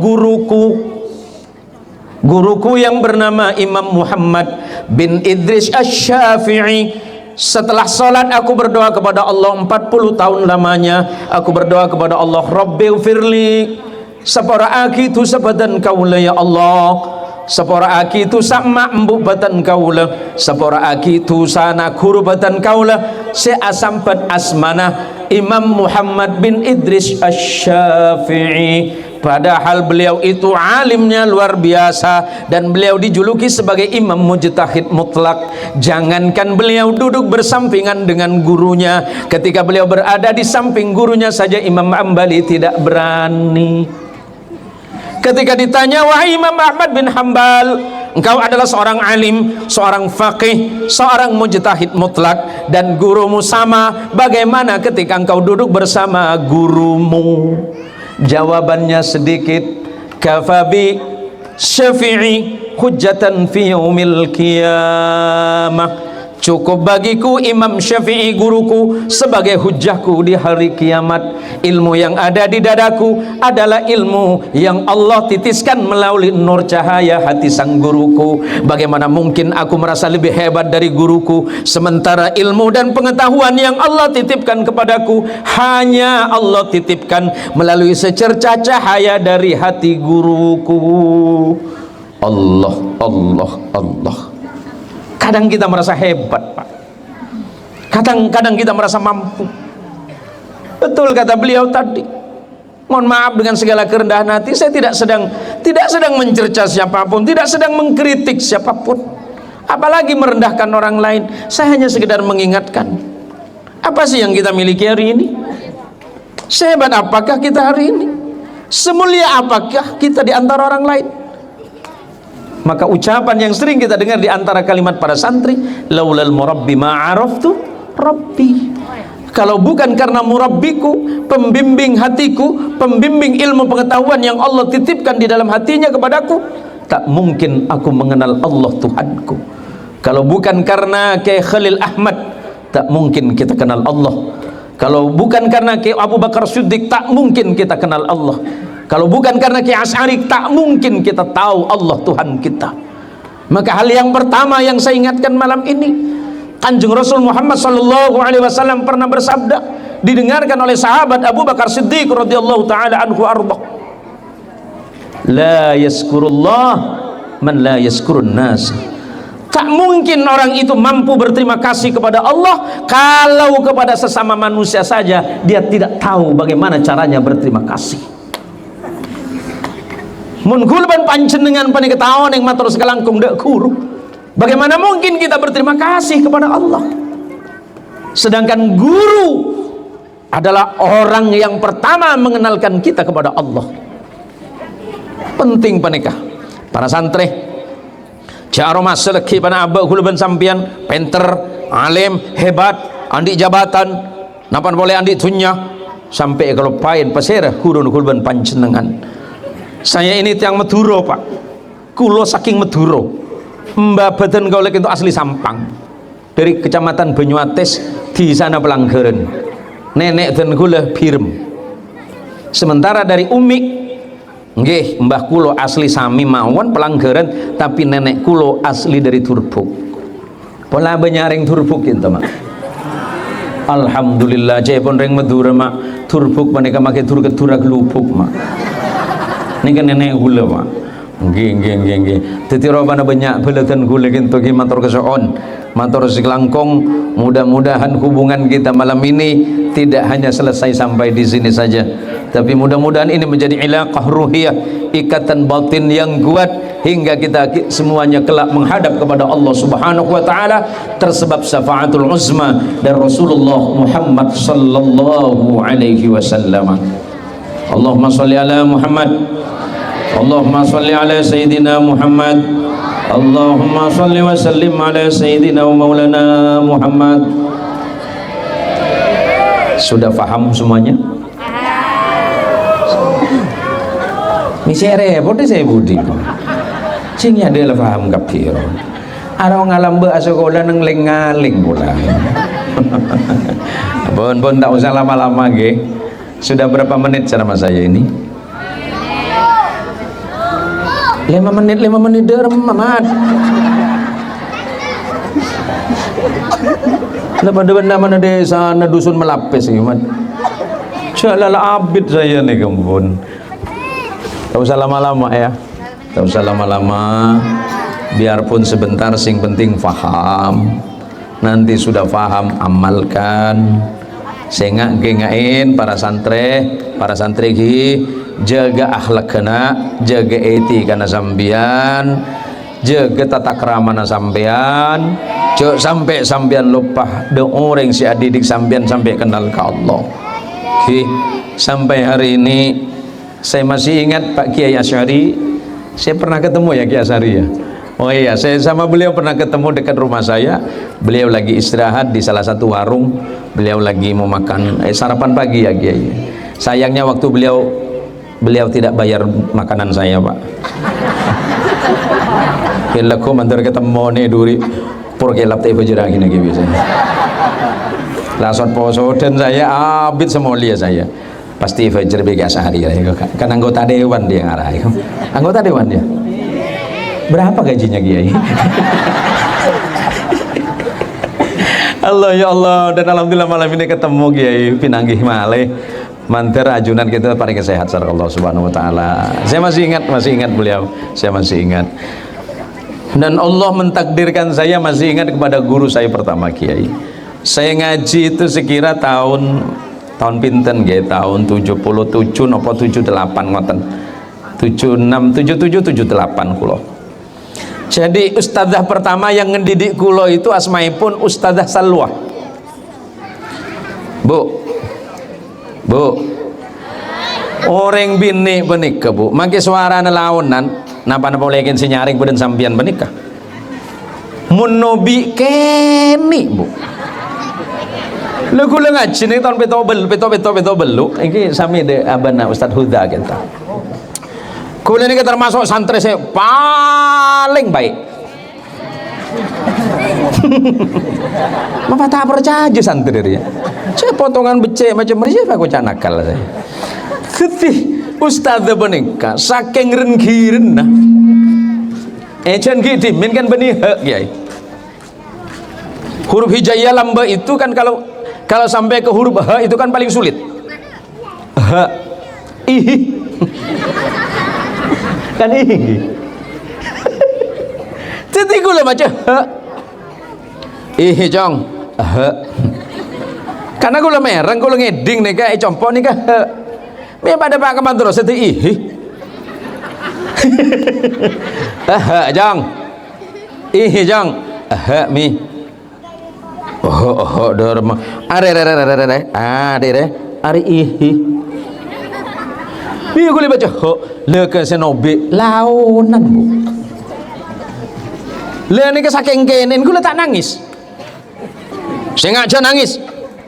guruku yang bernama Imam Muhammad bin Idris Asy-Syafi'i Setelah sholat aku berdoa kepada Allah 40 tahun lamanya. Aku berdoa kepada Allah, Rabbighfirli, sapora aki tu sabadan kaula ya Allah, sapora aki tu sama embuk batan kaula, sapora aki tu sana kurbatan kaula, se asampat asmana Imam Muhammad bin Idris Asy-Syafi'i. Padahal beliau itu alimnya luar biasa dan beliau dijuluki sebagai imam mujtahid mutlak. Jangankan beliau duduk bersampingan dengan gurunya, ketika beliau berada di samping gurunya saja Imam Hambali tidak berani. Ketika ditanya, wahai Imam Ahmad bin Hambal, engkau adalah seorang alim, seorang faqih, seorang mujtahid mutlak, dan gurumu sama, bagaimana ketika engkau duduk bersama gurumu? Jawabannya sedikit, kafabi syafi'i hujjatan fi yaumil qiyamah. Cukup bagiku Imam Syafi'i guruku sebagai hujjahku di hari kiamat. Ilmu yang ada di dadaku adalah ilmu yang Allah titiskan melalui nur cahaya hati sang guruku. Bagaimana mungkin aku merasa lebih hebat dari guruku, sementara ilmu dan pengetahuan yang Allah titipkan kepadaku hanya Allah titipkan melalui secercah cahaya dari hati guruku. Allah, Allah, Allah. Kadang kita merasa hebat, Pak. Kadang-kadang kita merasa mampu. Betul kata beliau tadi. Mohon maaf dengan segala kerendahan hati, saya tidak sedang mencerca siapapun, tidak sedang mengkritik siapapun, apalagi merendahkan orang lain. Saya hanya sekedar mengingatkan, apa sih yang kita miliki hari ini? Sehebat apakah kita hari ini? Semulia apakah kita di antara orang lain? Maka ucapan yang sering kita dengar di antara kalimat para santri, laulal murabbi ma'araftu rabbi. Kalau bukan karena murabbiku, pembimbing hatiku, pembimbing ilmu pengetahuan yang Allah titipkan di dalam hatinya kepadaku, tak mungkin aku mengenal Allah Tuhanku. Kalau bukan karena Kiai Khalil Ahmad, tak mungkin kita kenal Allah. Kalau bukan karena Kiai Abu Bakar Siddiq, tak mungkin kita kenal Allah. Kalau bukan karena Kiai Asy'ari, tak mungkin kita tahu Allah Tuhan kita. Maka hal yang pertama yang saya ingatkan malam ini, Kanjeng Rasul Muhammad sallallahu alaihi wasallam pernah bersabda, didengarkan oleh sahabat Abu Bakar Siddiq radhiyallahu taala anhu arba. La yazkurullah man la yazkurun nas. Tak mungkin orang itu mampu berterima kasih kepada Allah kalau kepada sesama manusia saja dia tidak tahu bagaimana caranya berterima kasih. Mun gulban panjenengan pani ketahuan yang matur sekalangkung dak guru. Bagaimana mungkin kita berterima kasih kepada Allah? Sedangkan guru adalah orang yang pertama mengenalkan kita kepada Allah. Penting panikah para santri. Jaro maseleki pana abah gulban sampian penter, alim, hebat, andi jabatan, napan boleh andi dunya sampai kalau pain pasirah guru gulban panjenengan. Saya ini tiang Madura, Pak. Kulo saking Madura. Mbak badan golek itu asli Sampang. Dari kecamatan Banyuates di sana Pelanggaran. Nenek dan kula Birem. Sementara dari Umi, nggih, mbah kulo asli sami mawon Pelanggaran, tapi nenek kulo asli dari Turbuk. Pola benyaring Turbuk itu, Mak. Alhamdulillah, saya pun ring Madura, Mak. Turbuk menika make Turget-Turak Lubuk, Mak. Ini kan nenek gula, Pak. Nggih. Dadi robana banyak beletan gula kintu ki matur kesoon, matur sekelangkung. Mudah-mudahan hubungan kita malam ini tidak hanya selesai sampai di sini saja, tapi mudah-mudahan ini menjadi ilaqah ruhiyah, ikatan batin yang kuat hingga kita semuanya kelak menghadap kepada Allah Subhanahu wa taala tersebab syafaatul uzma dari Rasulullah Muhammad sallallahu alaihi wasallam. Allahumma salli ala Muhammad, Allahumma salli ala Sayyidina Muhammad, Allahumma salli wa sallim ala Sayyidina wa Maulana Muhammad. Sudah paham semuanya? Ini saya repot saya budi. Cingnya dia paham kapir. Ada ngalam be sekolah nang lengaling pula. Bon tak usah lama-lama ge. Sudah berapa menit ceramah saya ini? 5 menit derem, Mamat. Mana desa, na dusun melapis gimana? Jalala abid saya nih kembun. Tak usah lama-lama ya. Tak usah lama-lama. Biarpun sebentar, sing penting faham. Nanti sudah faham, amalkan. Saya ngengain para santri jaga akhlakna, jaga etika na sambian, jaga tata krama na sambian. Cok sampai sambian lupa de orang si adidik sambian sampai kenal ke Allah. Sampai hari ini saya masih ingat Pak Kiai Asy'ari. Saya pernah ketemu ya Kiai Asy'ari ya. Oh iya, saya sama beliau pernah ketemu dekat rumah saya. Beliau lagi istirahat di salah satu warung. Beliau lagi mau makan sarapan pagi ya Kiai. Sayangnya waktu beliau tidak bayar makanan saya, Pak. Kelaku mantar ketemu nih duri pur kelap teh bajera gini biasanya. Langsung poso dan saya abid semulia saya. Pasti fajar bagi sehari ya. Kan anggota dewan dia ngarah. Anggota dewan dia. Berapa gajinya Kiai? Allah ya Allah, dan alhamdulillah malam ini ketemu Kiai Pinanggih Malih. Manter ajunan kita paling sehat sareng Allah Subhanahu wa taala. Saya masih ingat beliau. Saya masih ingat. Dan Allah mentakdirkan saya masih ingat kepada guru saya pertama Kiai. Saya ngaji itu sekira tahun pinten nggih, tahun 77 napa 78 ngoten. 76 77 78 kula. Jadi ustadzah pertama yang ngendidik kulo itu asmaipun Ustadzah Salwa. Bu, orang bini benikah bu, maki suara nelaunan, napa lekin si nyaring beden sampian benikah. Munobi keni bu. Lagu ngaji nih tahun beto belu, ini sami de abana Ustadz Huda kita. Kuliah ini termasuk santri saya paling baik. Bapak tak percaya santri dia. Saya potongan becek macam siapa aku canakal saya. Ketih Ustadz benika saking renggiren nah. Ejen gitu min kan benih kiai. Huruf hijaiyah lamba itu kan kalau sampai ke huruf h itu kan paling sulit. H ih. Kan ini jadi gue macam jong karena gue mereng gue ngeding nih kayak compok nih kah me pada pak kemantur sedih jong jong mi dorma are biar gue baca leke senobi launan bu le ini kesaking kenin gue tak nangis saya ngajak nangis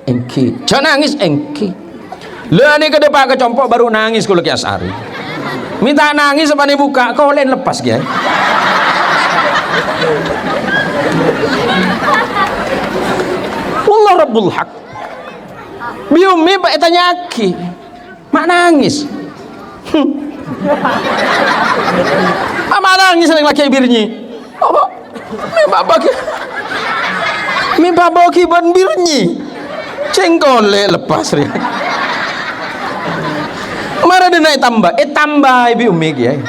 engki jangan nangis engki le ini ke depan kecompok baru nangis gue Kiai Asy'ari minta nangis sepani buka kau lain lepas Kiai Wallah Rabbul Haq biumi pak tanya aki mak nangis Mama nangis sering laki birnyi. Apa? Mi baba ki ban birnyi. Cengkole lepas ria. Mara denai tambah. Tambah ibu umi ki.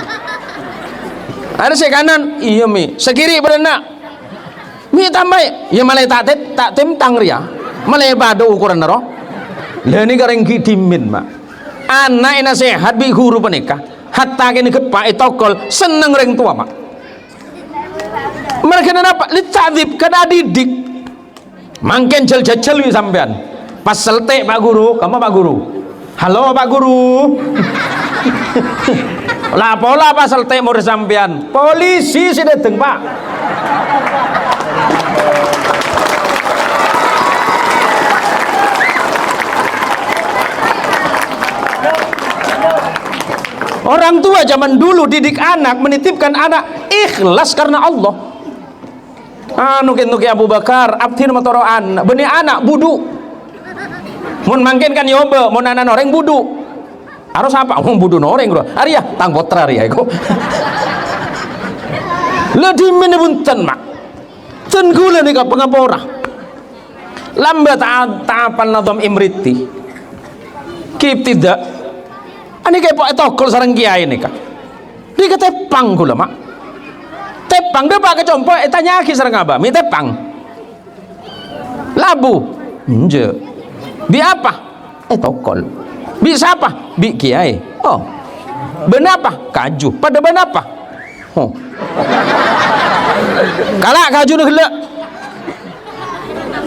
Ada saya kanan, iya mi. Sekiri berenak. Mi tambah. Ya malai tak temtang ria. Malai bado ukuran naro. Leni gareng ki dimin mak. Anak ina sehat bi guru penikah hatta kini kepak itokol seneng reng tua mak mereka kenapa litadib kena didik mangken jel sampean pas selte pak guru kamu pak guru halo pak guru lah pola pas selte mau sampean polisi sih dateng pak orang tua zaman dulu didik anak, menitipkan anak ikhlas karena Allah. Nukin Abu Bakar abdin motoroan benih anak budu mun mangkin kan yoba mun anak noreng budu harus apa mau budu noreng bro Arya tang potra Arya iku le di menebunten mak ten gula nih ka pengapora lambat ta'apal nadham imriti kip tidak ani kayak pak tokol sarang kiai ini kah dia ketepang gula mak tepang dia pakai compo tanya aki sarang abah mi tepang labu nje bi apa tokol bi siapa bi kiai oh benapa kaju pada benapa oh kalak kaju ni gelak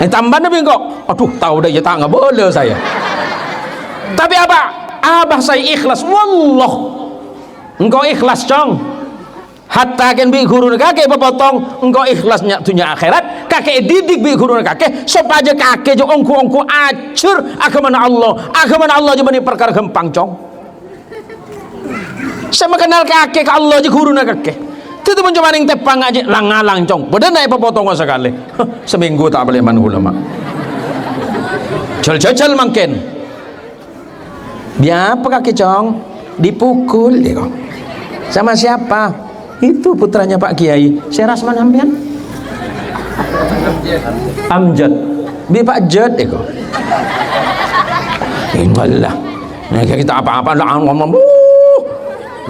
tambah nabi kok aduh tahu dah ya tak nggak boleh saya tapi apa abah saya ikhlas wallah engkau ikhlas cong hatta kan bi guru kakek potong engkau ikhlasnya dunia akhirat kakek didik bi guru kakek supaya kakek jo ongku acur agama Allah je bani perkara gampang cong saya mengenal kakek Allah je guru kakek itu mencuma yang tepang aja lang-alang cong pada naik potong sekali seminggu tak boleh man ulama jol-jol makin biar apa kaki cong dipukul dia kok sama siapa itu putranya Pak Kiai Syekh Rasman Ambian Amjad bi Pak Jad dia kok ingatlah kita apa-apa lah ngomong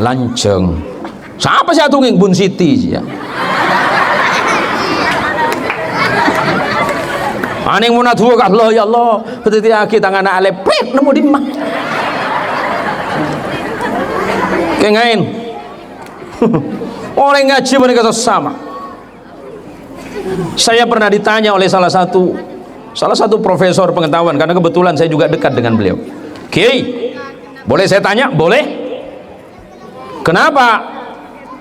lanceng siapa sih atunging Bun Siti ya aneh munat huwa ka Allah ya Allah betiti aki tangan alepet nemu dimah kengain orang ngaji mereka sama saya pernah ditanya oleh salah satu profesor pengetahuan karena kebetulan saya juga dekat dengan beliau Kiai boleh saya tanya boleh kenapa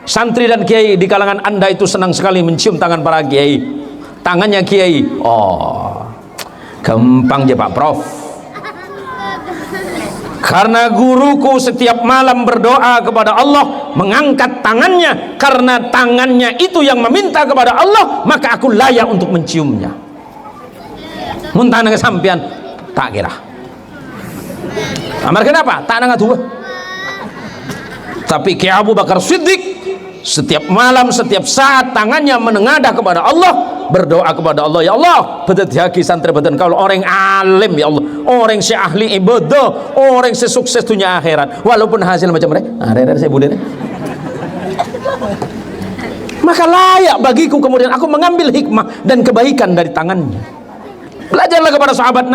santri dan kiai di kalangan anda itu senang sekali mencium tangan para kiai tangannya kiai oh gampang je Pak Prof karena guruku setiap malam berdoa kepada Allah mengangkat tangannya karena tangannya itu yang meminta kepada Allah maka aku layak untuk menciumnya muntah nang sampean tak kira amar kenapa tak nang atuh tapi Kiai Abu Bakar Siddiq setiap malam, setiap saat tangannya menengadah kepada Allah berdoa kepada Allah ya Allah bedet haki santri beden kalau orang alim ya Allah orang si ahli ibadah orang si sukses dunia akhirat walaupun hasil macam mereka saya bude maka layak bagiku kemudian aku mengambil hikmah dan kebaikan dari tangannya belajarlah kepada sahabat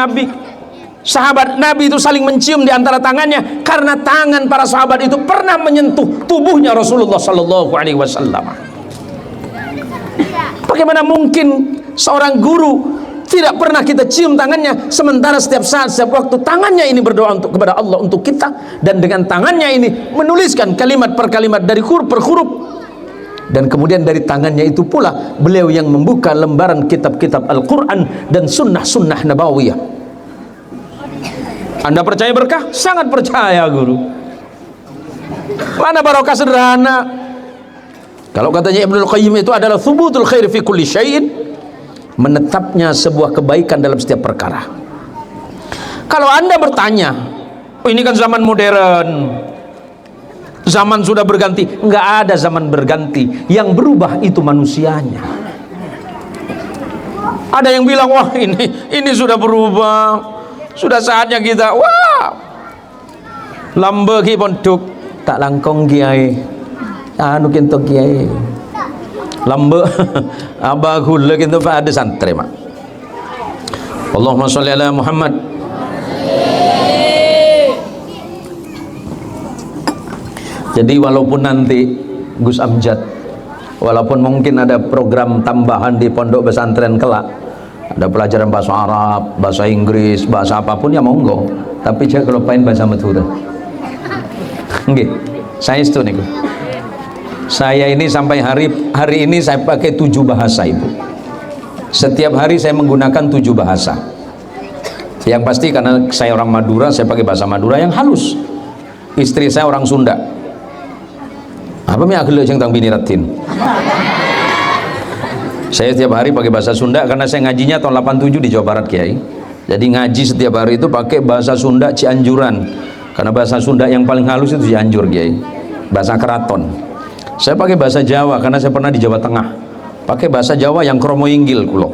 Nabi itu saling mencium di antara tangannya karena tangan para sahabat itu pernah menyentuh tubuhnya Rasulullah sallallahu alaihi wasallam. Bagaimana mungkin seorang guru tidak pernah kita cium tangannya sementara setiap saat setiap waktu tangannya ini berdoa kepada Allah untuk kita dan dengan tangannya ini menuliskan kalimat per kalimat dari huruf per huruf dan kemudian dari tangannya itu pula beliau yang membuka lembaran kitab-kitab Al-Quran dan sunnah-sunnah nabawiyah. Anda percaya berkah? Sangat percaya guru. Mana barokah sederhana? Kalau katanya Ibnul Qayyim itu adalah thubutul khair fi kulli syai'in, menetapnya sebuah kebaikan dalam setiap perkara. Kalau Anda bertanya, oh ini kan zaman modern, zaman sudah berganti. Enggak ada zaman berganti, yang berubah itu manusianya. Ada yang bilang wah ini sudah berubah, sudah saatnya kita wah lambe ki pondok tak langkong kiai anu kinto kiai lambe abah gula kinto pak ada santri mak Allahumma sholli ala Muhammad. Jadi walaupun nanti Gus Amjad walaupun mungkin ada program tambahan di pondok pesantren kelak ada pelajaran bahasa Arab, bahasa Inggris, bahasa apapun ya monggo. Tapi jangan kelupain bahasa Madura. Nggih, saya itu nih. Saya ini sampai hari ini saya pakai 7 bahasa Ibu. Setiap hari saya menggunakan 7 bahasa. Yang pasti karena saya orang Madura, saya pakai bahasa Madura yang halus. Istri saya orang Sunda. Apa mi agel sing tang bini ratin. Saya setiap hari pakai bahasa Sunda karena saya ngajinya tahun 87 di Jawa Barat Kiai. Jadi ngaji setiap hari itu pakai bahasa Sunda Cianjuran. Karena bahasa Sunda yang paling halus itu Cianjur Kiai. Bahasa keraton. Saya pakai bahasa Jawa karena saya pernah di Jawa Tengah. Pakai bahasa Jawa yang kromo inggil kulo.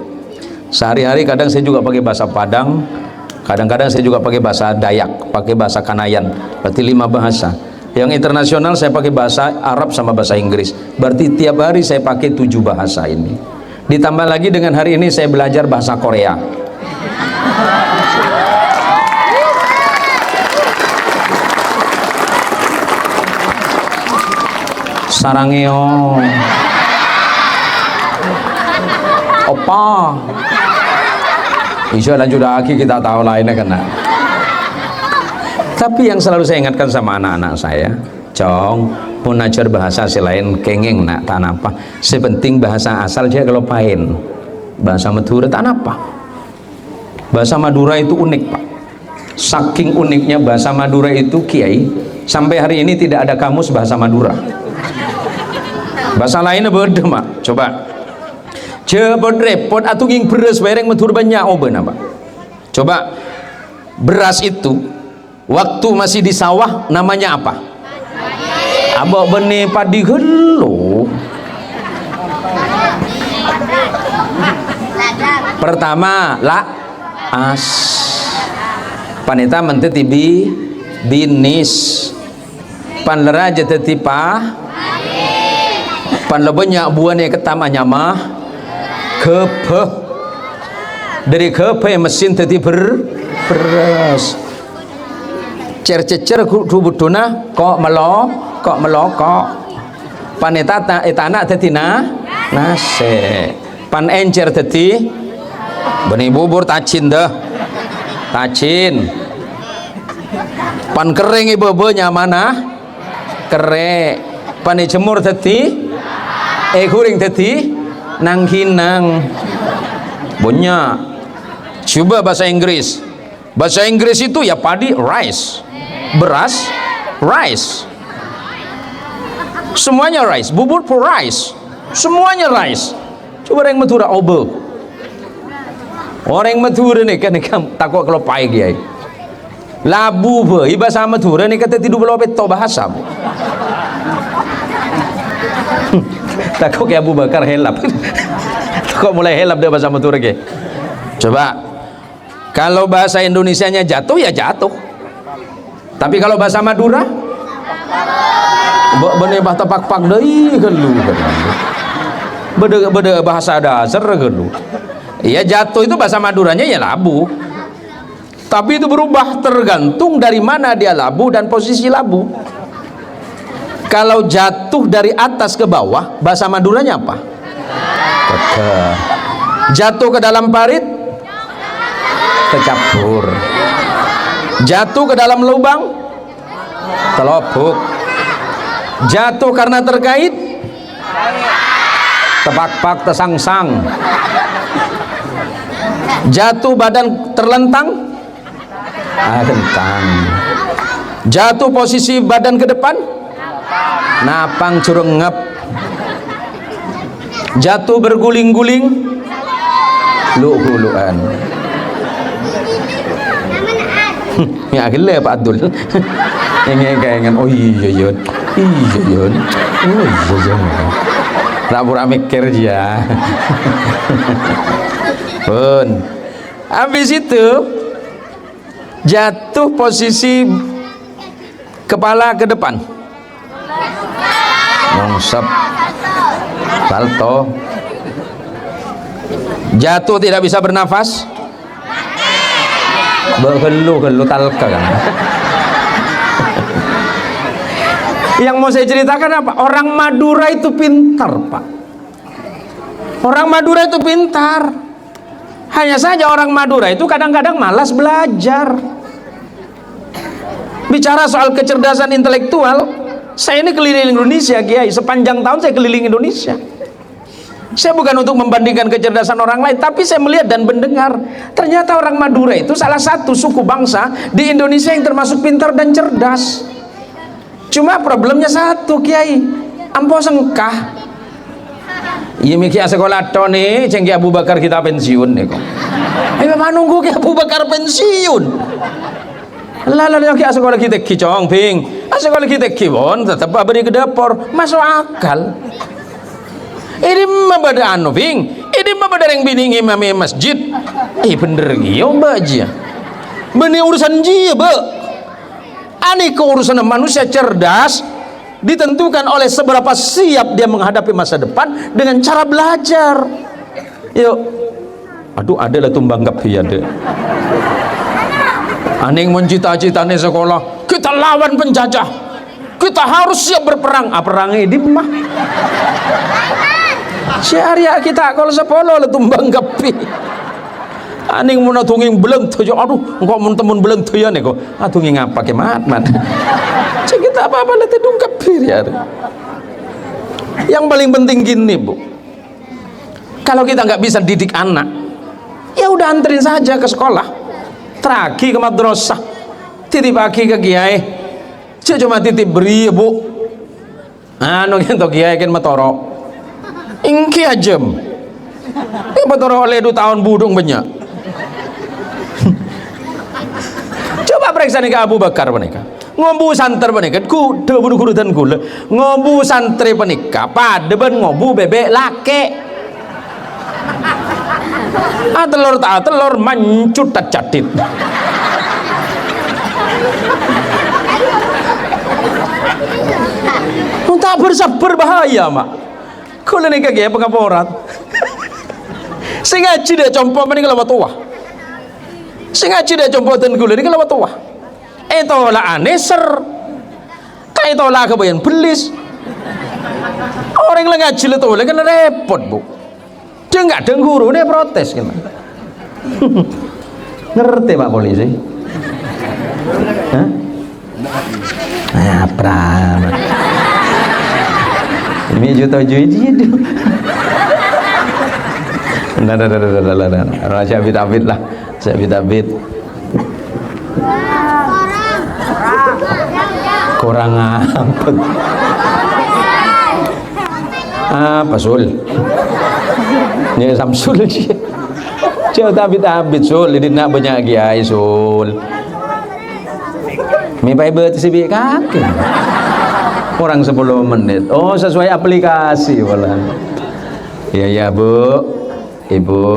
Sehari-hari kadang saya juga pakai bahasa Padang, kadang-kadang saya juga pakai bahasa Dayak, pakai bahasa Kanayan, berarti 5 bahasa. Yang internasional saya pakai bahasa Arab sama bahasa Inggris, berarti tiap hari saya pakai 7 bahasa ini. Ditambah lagi dengan hari ini saya belajar bahasa Korea. Sarangeo, opa. Insya lanjut lagi, kita tahu lainnya kena. Tapi yang selalu saya ingatkan sama anak-anak saya, Cong, mau najar bahasa selain kengeng nak tak apa. Sepenting bahasa asal dia kalau pain. Bahasa Madura tak apa. Bahasa Madura itu unik, Pak. Saking uniknya bahasa Madura itu, Kiai, sampai hari ini tidak ada kamus bahasa Madura. Bahasa lainnya beda, Mak. Coba. Cepet repot atau nging beras bareng Madura banyak oben apa? Coba. Beras itu waktu masih di sawah namanya apa? Abok benih padi gelo. Pertama as. Panita mentetibi binis. Panlera jateti pan lebenya buahnya ketamanya mah kepeh. Dari kepeh mesin teti beras. Cer-cer kubutuna kok melokok. Paneta etana teti nase. Pan encer teti benih bubur tacin dah. Tacin. Pan kering ibebenya mana? Kere. Pan jemur teti kuring teti nangkinang. Punya. Coba bahasa Inggris. Bahasa Inggris itu ya padi rice. Beras rice. Semuanya rice. Bubur for rice. Semuanya rice. Coba orang Madura obe. Orang Madura nih kan takut kalau pai kiai. Labu be bahasa Madura nih kata tidur belau beto bahasa. Takut kayak Abu Bakar helap. Kok mulai helap dia bahasa Madura ke? Coba. Kalau bahasa Indonesianya jatuh ya jatuh. Tapi kalau bahasa Madura bener bahasa pak-pak deui gelu. Beda bahasa dasar gelu. Iya jatuh itu bahasa Maduranya ya labu. Tapi itu berubah tergantung dari mana dia labu dan posisi labu. Kalau jatuh dari atas ke bawah, bahasa Maduranya apa? Jatuh ke dalam parit, kecapur. Jatuh ke dalam lubang, telopuk. Jatuh karena terkait, tepak-pak tesangsang. Jatuh badan terlentang, kentang. Jatuh posisi badan ke depan, napang curengep. Jatuh berguling-guling, lu-huluan. Ya akhirnya Pak Abdul kayak oh iya yun rapur mikir ya. Pun habis itu jatuh posisi kepala ke depan, nyongsep salto. Jatuh tidak bisa bernafas, gelu talka kan. Yang mau saya ceritakan apa? Orang Madura itu pintar, Pak. Orang Madura itu pintar. Hanya saja orang Madura itu kadang-kadang malas belajar. Bicara soal kecerdasan intelektual, saya ini keliling Indonesia, Kiai. Sepanjang tahun saya keliling Indonesia. Saya bukan untuk membandingkan kecerdasan orang lain, tapi saya melihat dan mendengar ternyata orang Madura itu salah satu suku bangsa di Indonesia yang termasuk pintar dan cerdas. Cuma problemnya satu, Kiai, ampo sengkah. Iya mikir sekolah nih, cengki Abu Bakar kita pensiun nih kok. Ayo memang nunggu ki Abu Bakar pensiun. Lalu kita sekolah kita kicong ping, sekolah kita kibon tetap beri ke dapur, masuk akal. Ini mah pada anu bing, ini mah pada yang bini imam masjid. Bener gio mbak aja. Bener urusan dia mbak. Ani keurusan manusia cerdas ditentukan oleh seberapa siap dia menghadapi masa depan dengan cara belajar. Yuk, aduh ada lah tumbang gap ya deh. Aning mencita-citane sekolah, kita lawan penjajah, kita harus siap berperang. Perangnya di mah si Arya kita kalau sepuluh lah tumbang gapi. Aning mau natunging beleng tuh, aduh engkau mau temen beleng tuh ya nih kok natunging apa ke mat cek kita apa lah tedung gapi ya. Yang paling penting gini bu, kalau kita nggak bisa didik anak, ya udah anterin saja ke sekolah, teragi ke madrasah, titip aki ke kiai, cuma titip beri bu, anu gitu kiai kan matoro, ingki aja, matoro oleh 2 tahun budung banyak. Coba periksa nih ke Abu Bakar menikah, ngobu santer menikah, ku debu guru dan gula, ngobu santri menikah, pada ben ngobu bebek lake. Telur tak telur mancut tak catit. Tak berbahaya mak. Kalau nikah gaya pengaporat. Sengaja dia compo menikah lama tua. Sengaja dia compo dan gula nikah lama tua. Itolah aneser. Kayak itolah kebayan belis. Orang yang ngaji itu kan repot bu. Dia nggak ada guru, dia protes kan. Ngerti pak polisi? Hah? Pram. Ini juta itu. Nah, Syabit lah, Syabit. Kurang apa? Apa sul? Ini Samsul sih. Jauh tabit sul, ini nak banyak kiai sul. Mi Bible sibik kaki. Kurang 10 menit. Oh, sesuai aplikasi malah. Ya Bu. Ibu.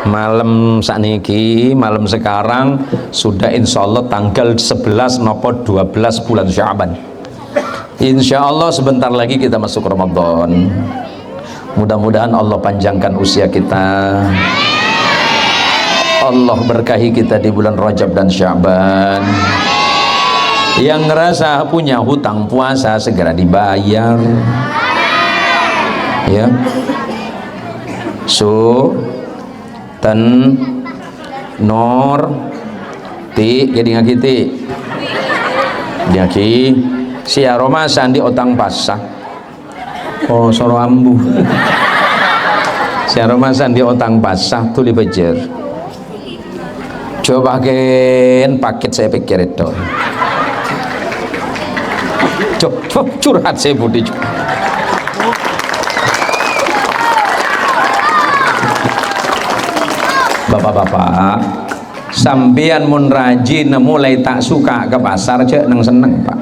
Malam sakniki, malam sekarang sudah insyaallah tanggal 11 nopo 12 bulan Sya'ban. Insyaallah sebentar lagi kita masuk Ramadan. Mudah-mudahan Allah panjangkan usia kita, Allah berkahi kita di bulan Rajab dan Sya'ban. Yang ngerasa punya hutang puasa segera dibayar ya. Ten Nor Ti jadi ngakiti diaki si aroma sandi otang pasah. Oh soro ambu. Si aroma sandi otang pasah tuli bejer. Coba paket saya pikir itu. Coba curhat saya budi. Bapak-bapak, sampean mun rajin mulai tak suka ke pasar cek nang seneng pak.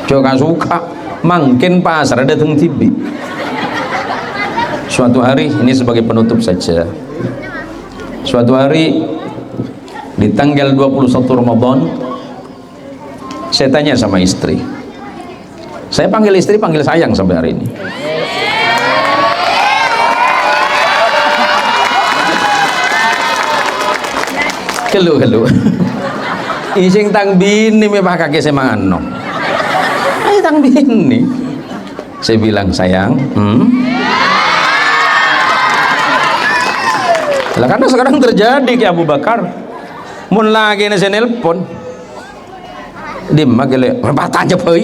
Cek suka, mungkin pasar ada teng tibi. Suatu hari ini sebagai penutup saja. Suatu hari di tanggal 21 Ramadan, saya tanya sama istri. Saya panggil istri panggil sayang sampai hari ini. Halo. Ising tang bini me pak kakek semangano. Tang bini. Saya bilang sayang, lah karena sekarang terjadi ke Abu Bakar. Mun lagi nasi nelpon, dimagele perbatanya boy.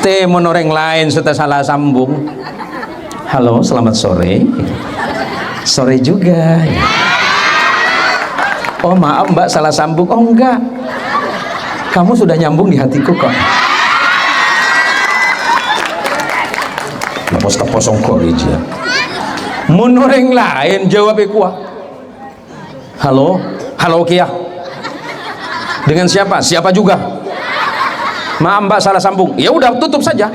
Temen orang lain sudah salah sambung. Halo, selamat sore. Sore juga. Oh maaf mbak salah sambung. Oh enggak, kamu sudah nyambung di hatiku kok. Lepas keposong korija. Mun orang lain jawab kuah. Halo Kia. Dengan siapa? Siapa juga? Maaf mbak salah sambung. Ya udah tutup saja.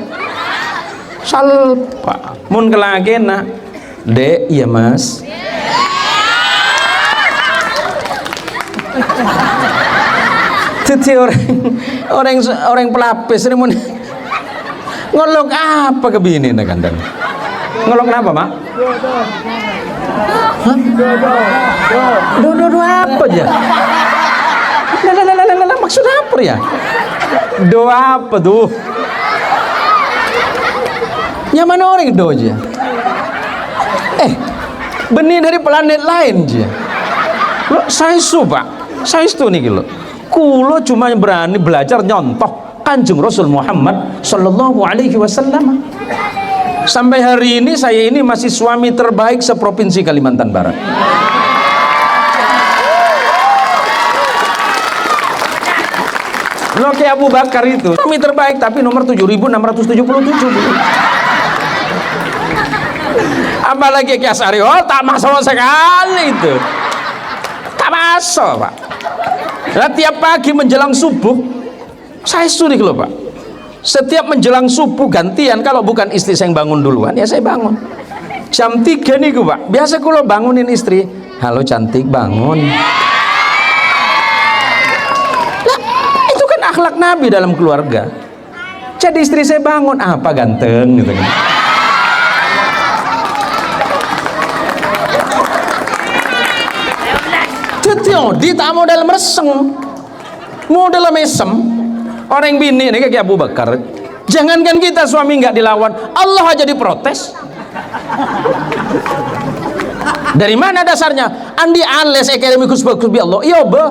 salpa mun kelagena dek iya mas jadi orang pelapis ini mun ngolok apa ke bini nak kandang ngolok kenapa mak do apa aja maksud apa ya doa apa tuh nyaman orang do aja benih dari planet lain aja lo saya suka saya itu nih lo kulo cuma berani belajar nyontoh Kanjeng Rasul Muhammad Sallallahu Alaihi Wasallam. Sampai hari ini saya ini masih suami terbaik seprovinsi Kalimantan Barat. Lo kayak Abu Bakar itu suami terbaik tapi nomor 7.677. Apalagi kayak Asari, oh tak masuk sekali itu, tak masuk pak. Nah, tiap pagi menjelang subuh saya surik loh pak, setiap menjelang subuh gantian, kalau bukan istri saya yang bangun duluan ya saya bangun jam 3 nih gue pak, biasa kalau bangunin istri, halo cantik bangun. Nah, itu kan akhlak Nabi dalam keluarga. Jadi istri saya bangun, apa ganteng gitu kan. Di tak modal mereseng, modal mesem. Orang bini ini kayak Abu Bakar. Jangankan kita suami nggak dilawan, Allah aja diprotes. Dari mana dasarnya? Andi ales ekemikus bagus bi Allah. Iya be.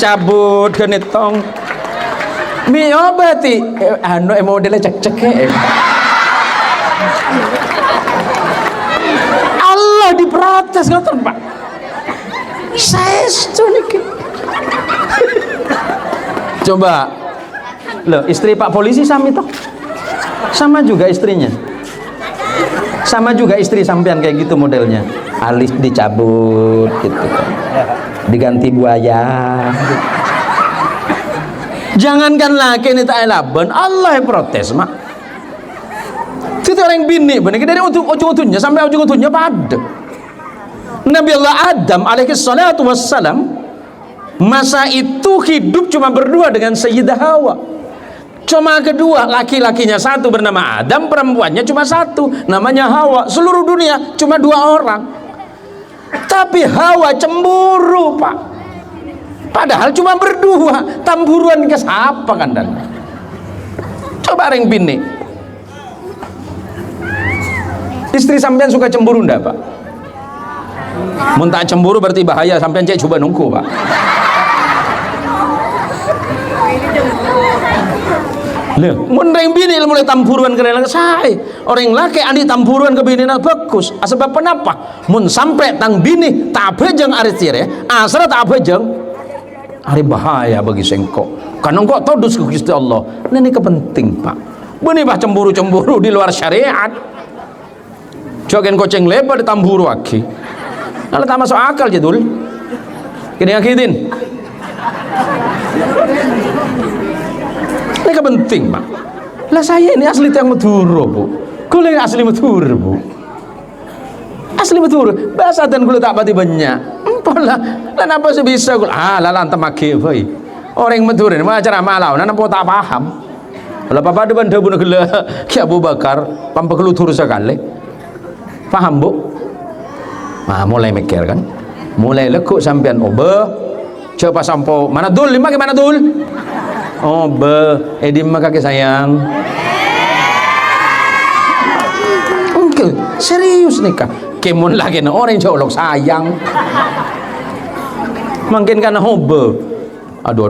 Cabut genetong. Mi obati anu modelnya cek-cek Allah diprotes ngoten Pak. Saya setuju. Coba loh, istri Pak polisi sama itu sama juga istrinya, sama juga istri sampean kayak gitu modelnya, alis dicabut gitu kan, diganti buaya gitu. Jangankan laki ini tak elaban, Allah yang protes mak. Itu orang bini bener dari ujung-ujungnya sampai ujung-ujungnya pada Nabi Allah Adam alaihi salatu wassalam masa itu hidup cuma berdua dengan Sayyidah Hawa. Cuma kedua, laki-lakinya satu bernama Adam, perempuannya cuma satu namanya Hawa. Seluruh dunia cuma 2 orang. Tapi Hawa cemburu pak, padahal cuma berdua. Tamburuan ke siapa kan dan coba ring bini, istri sampean suka cemburu ndak pak? Mun tak cemburu berarti bahaya, sampean cek coba nunggu pak. Loh, mun ring bini mulai tamburuan ke saya. Orang laki andi tamburuan ke bini bagus. Sebab kenapa? Mun sampai tang bini tak bejeng ari tire, asra tak bejeng ari bahaya bagi sengko. Karena engkau todus ke Gusti Allah. Ini kepenting pak. Bini bah cemburu-cemburu di luar syariat. Jogen koceng lebar ditamburu lagi. Kalau tak masuk akal jadul. Kini akitin. Ini penting pak. Lah saya ini asli tiang Madura bu. Kulo asli Madura bu. Asli Madura. Bahasa dan kulo tak pati banyak. Pola. Lah apa sih bisa kulo? Lah lantam ake boy. Orang Madura ini acara malau. Nana po tak paham. Kalau papa depan dia bunuh gila. Ki Abu Bakar. Pampa kelutur sekali. Paham bu? Nah, mulai mikir kan, mulai lekuk sampean obe, coba sampo mana dul, lima ke mana dul? Obe, edim kaki sayang. Oke, serius nih kak, kemun lagi na orang colok sayang. Mungkin karena obe, aduh,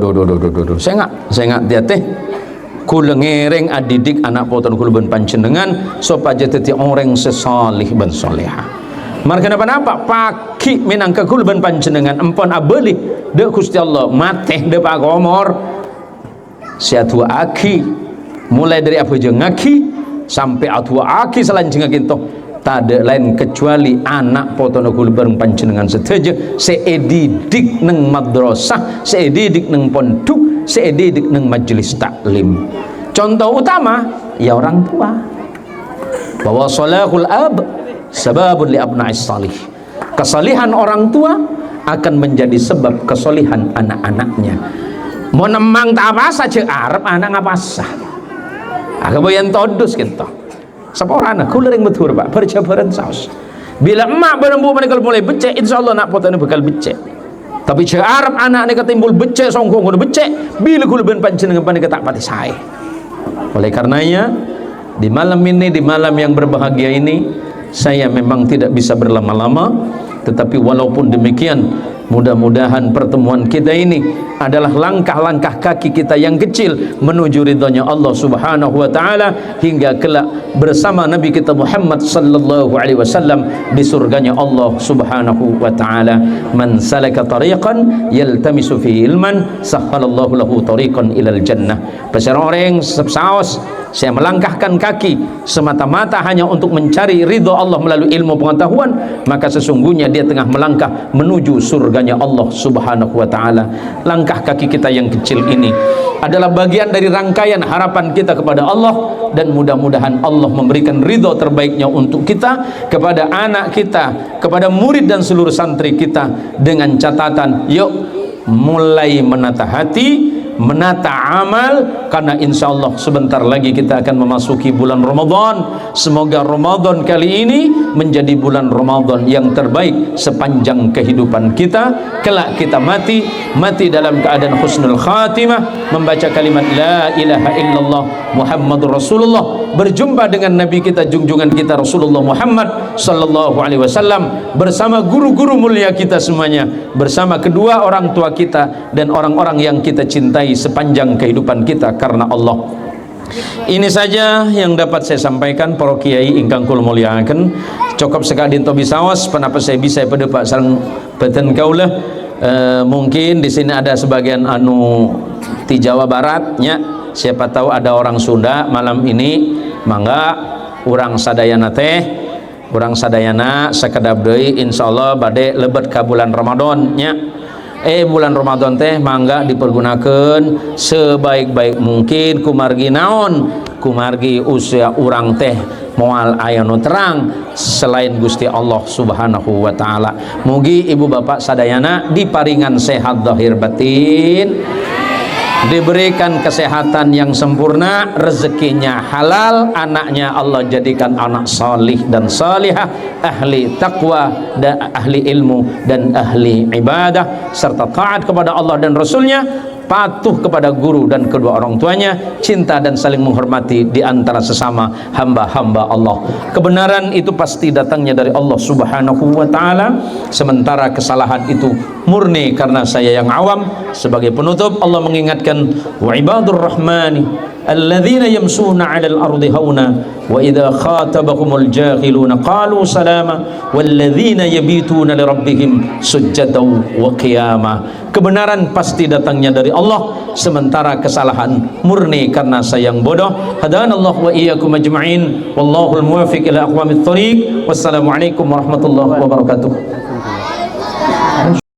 saya nggak dia teh. Kula ngereng adidik anak poton kula ben panjenengan supaya jadi orang sesalih ben soleha. Marga napa-napa pagi minangka kula ben panjenengan empon abeli de Gusti Allah mateh de Pak Komor siatu aki mulai dari Abu Jengaki sampai atu aki selanjutnya gitu tak ada lain kecuali anak poton kula ben panjenengan seteje seedidik neng madrasah seedidik neng pondok seedidik neng majelis taklim. Contoh utama Ya orang tua. Bahwa salahul ab sababun li abna'is salih. Kesalihan orang tua akan menjadi sebab kesalihan anak-anaknya. Mau nemang tak apa saja Arab anak apa sah. Agak boyan todus gitu. Seorang anak kulering betul Pak, berjabaran saus. Bila emak berembu mereka mulai becek, insya Allah nak potong bakal becek. Tapi jika Arab anak ni ketimbul becek, songkong kudu becek. Bila kudu ben panjenengan panik tak pati saya. Oleh karenanya di malam ini, di malam yang berbahagia ini, saya memang tidak bisa berlama-lama. Tetapi walaupun demikian, mudah-mudahan pertemuan kita ini adalah langkah-langkah kaki kita yang kecil menuju ridhonya Allah Subhanahu wa taala hingga kelak bersama Nabi kita Muhammad sallallahu alaihi wasallam di surganya Allah Subhanahu wa taala. Man salaka tariqan yaltamisu fihi ilman sahhalallahu lahu tariqan ilal jannah. Pasal orang saos saya melangkahkan kaki semata-mata hanya untuk mencari ridho Allah melalui ilmu pengetahuan, maka sesungguhnya dia tengah melangkah menuju surganya Allah Subhanahu wa taala. Langkah kaki kita yang kecil ini adalah bagian dari rangkaian harapan kita kepada Allah, dan mudah-mudahan Allah memberikan ridho terbaiknya untuk kita, kepada anak kita, kepada murid dan seluruh santri kita, dengan catatan yuk mulai menata hati, menata amal, karena insya Allah sebentar lagi kita akan memasuki bulan Ramadan. Semoga Ramadan kali ini menjadi bulan Ramadan yang terbaik sepanjang kehidupan kita. Kelak kita mati dalam keadaan husnul khatimah, membaca kalimat la ilaha illallah Muhammadur Rasulullah, berjumpa dengan Nabi kita, junjungan kita Rasulullah Muhammad sallallahu alaihi wasallam, bersama guru-guru mulia kita semuanya, bersama kedua orang tua kita dan orang-orang yang kita cintai sepanjang kehidupan kita karena Allah. Ini saja yang dapat saya sampaikan para kiai ingkang kula mulyakaken. Cukup sekali to bisaos penapa saya bisa pada Pak Sang Beten kaulah. Mungkin di sini ada sebagian di Jawa Barat nya, siapa tahu ada orang Sunda malam ini, mangga urang sadayana sakedap deui insyaallah bade lebet ka bulan Ramadan nya. Bulan Ramadan teh mangga dipergunakan sebaik-baik mungkin, kumargi naon, kumargi usia urang teh moal aya nu terang selain Gusti Allah Subhanahu wa taala. Mugi ibu bapak sadayana diparingan sehat zahir batin, diberikan kesehatan yang sempurna, rezekinya halal, anaknya Allah jadikan anak salih dan salihah, ahli taqwa dan ahli ilmu dan ahli ibadah, serta taat kepada Allah dan Rasulnya, patuh kepada guru dan kedua orang tuanya, cinta dan saling menghormati di antara sesama hamba-hamba Allah. Kebenaran itu pasti datangnya dari Allah Subhanahu wa taala, sementara kesalahan itu murni karena saya yang awam. Sebagai penutup, Allah mengingatkan wa ibadur rahmani alladzina yamsuna 'alal ardi hauna wa idza khatabahumul jahiluna qalu salama walladzina yabituna lirabbihim sujjadan wa qiyama. Kebenaran pasti datangnya dari Allah, sementara kesalahan murni karena saya yang bodoh. Hadanallahu wa iyyakum ajma'in, wallahul muwaffiq ila aqwamit thoriq. Wassalamualaikum warahmatullahi wabarakatuh.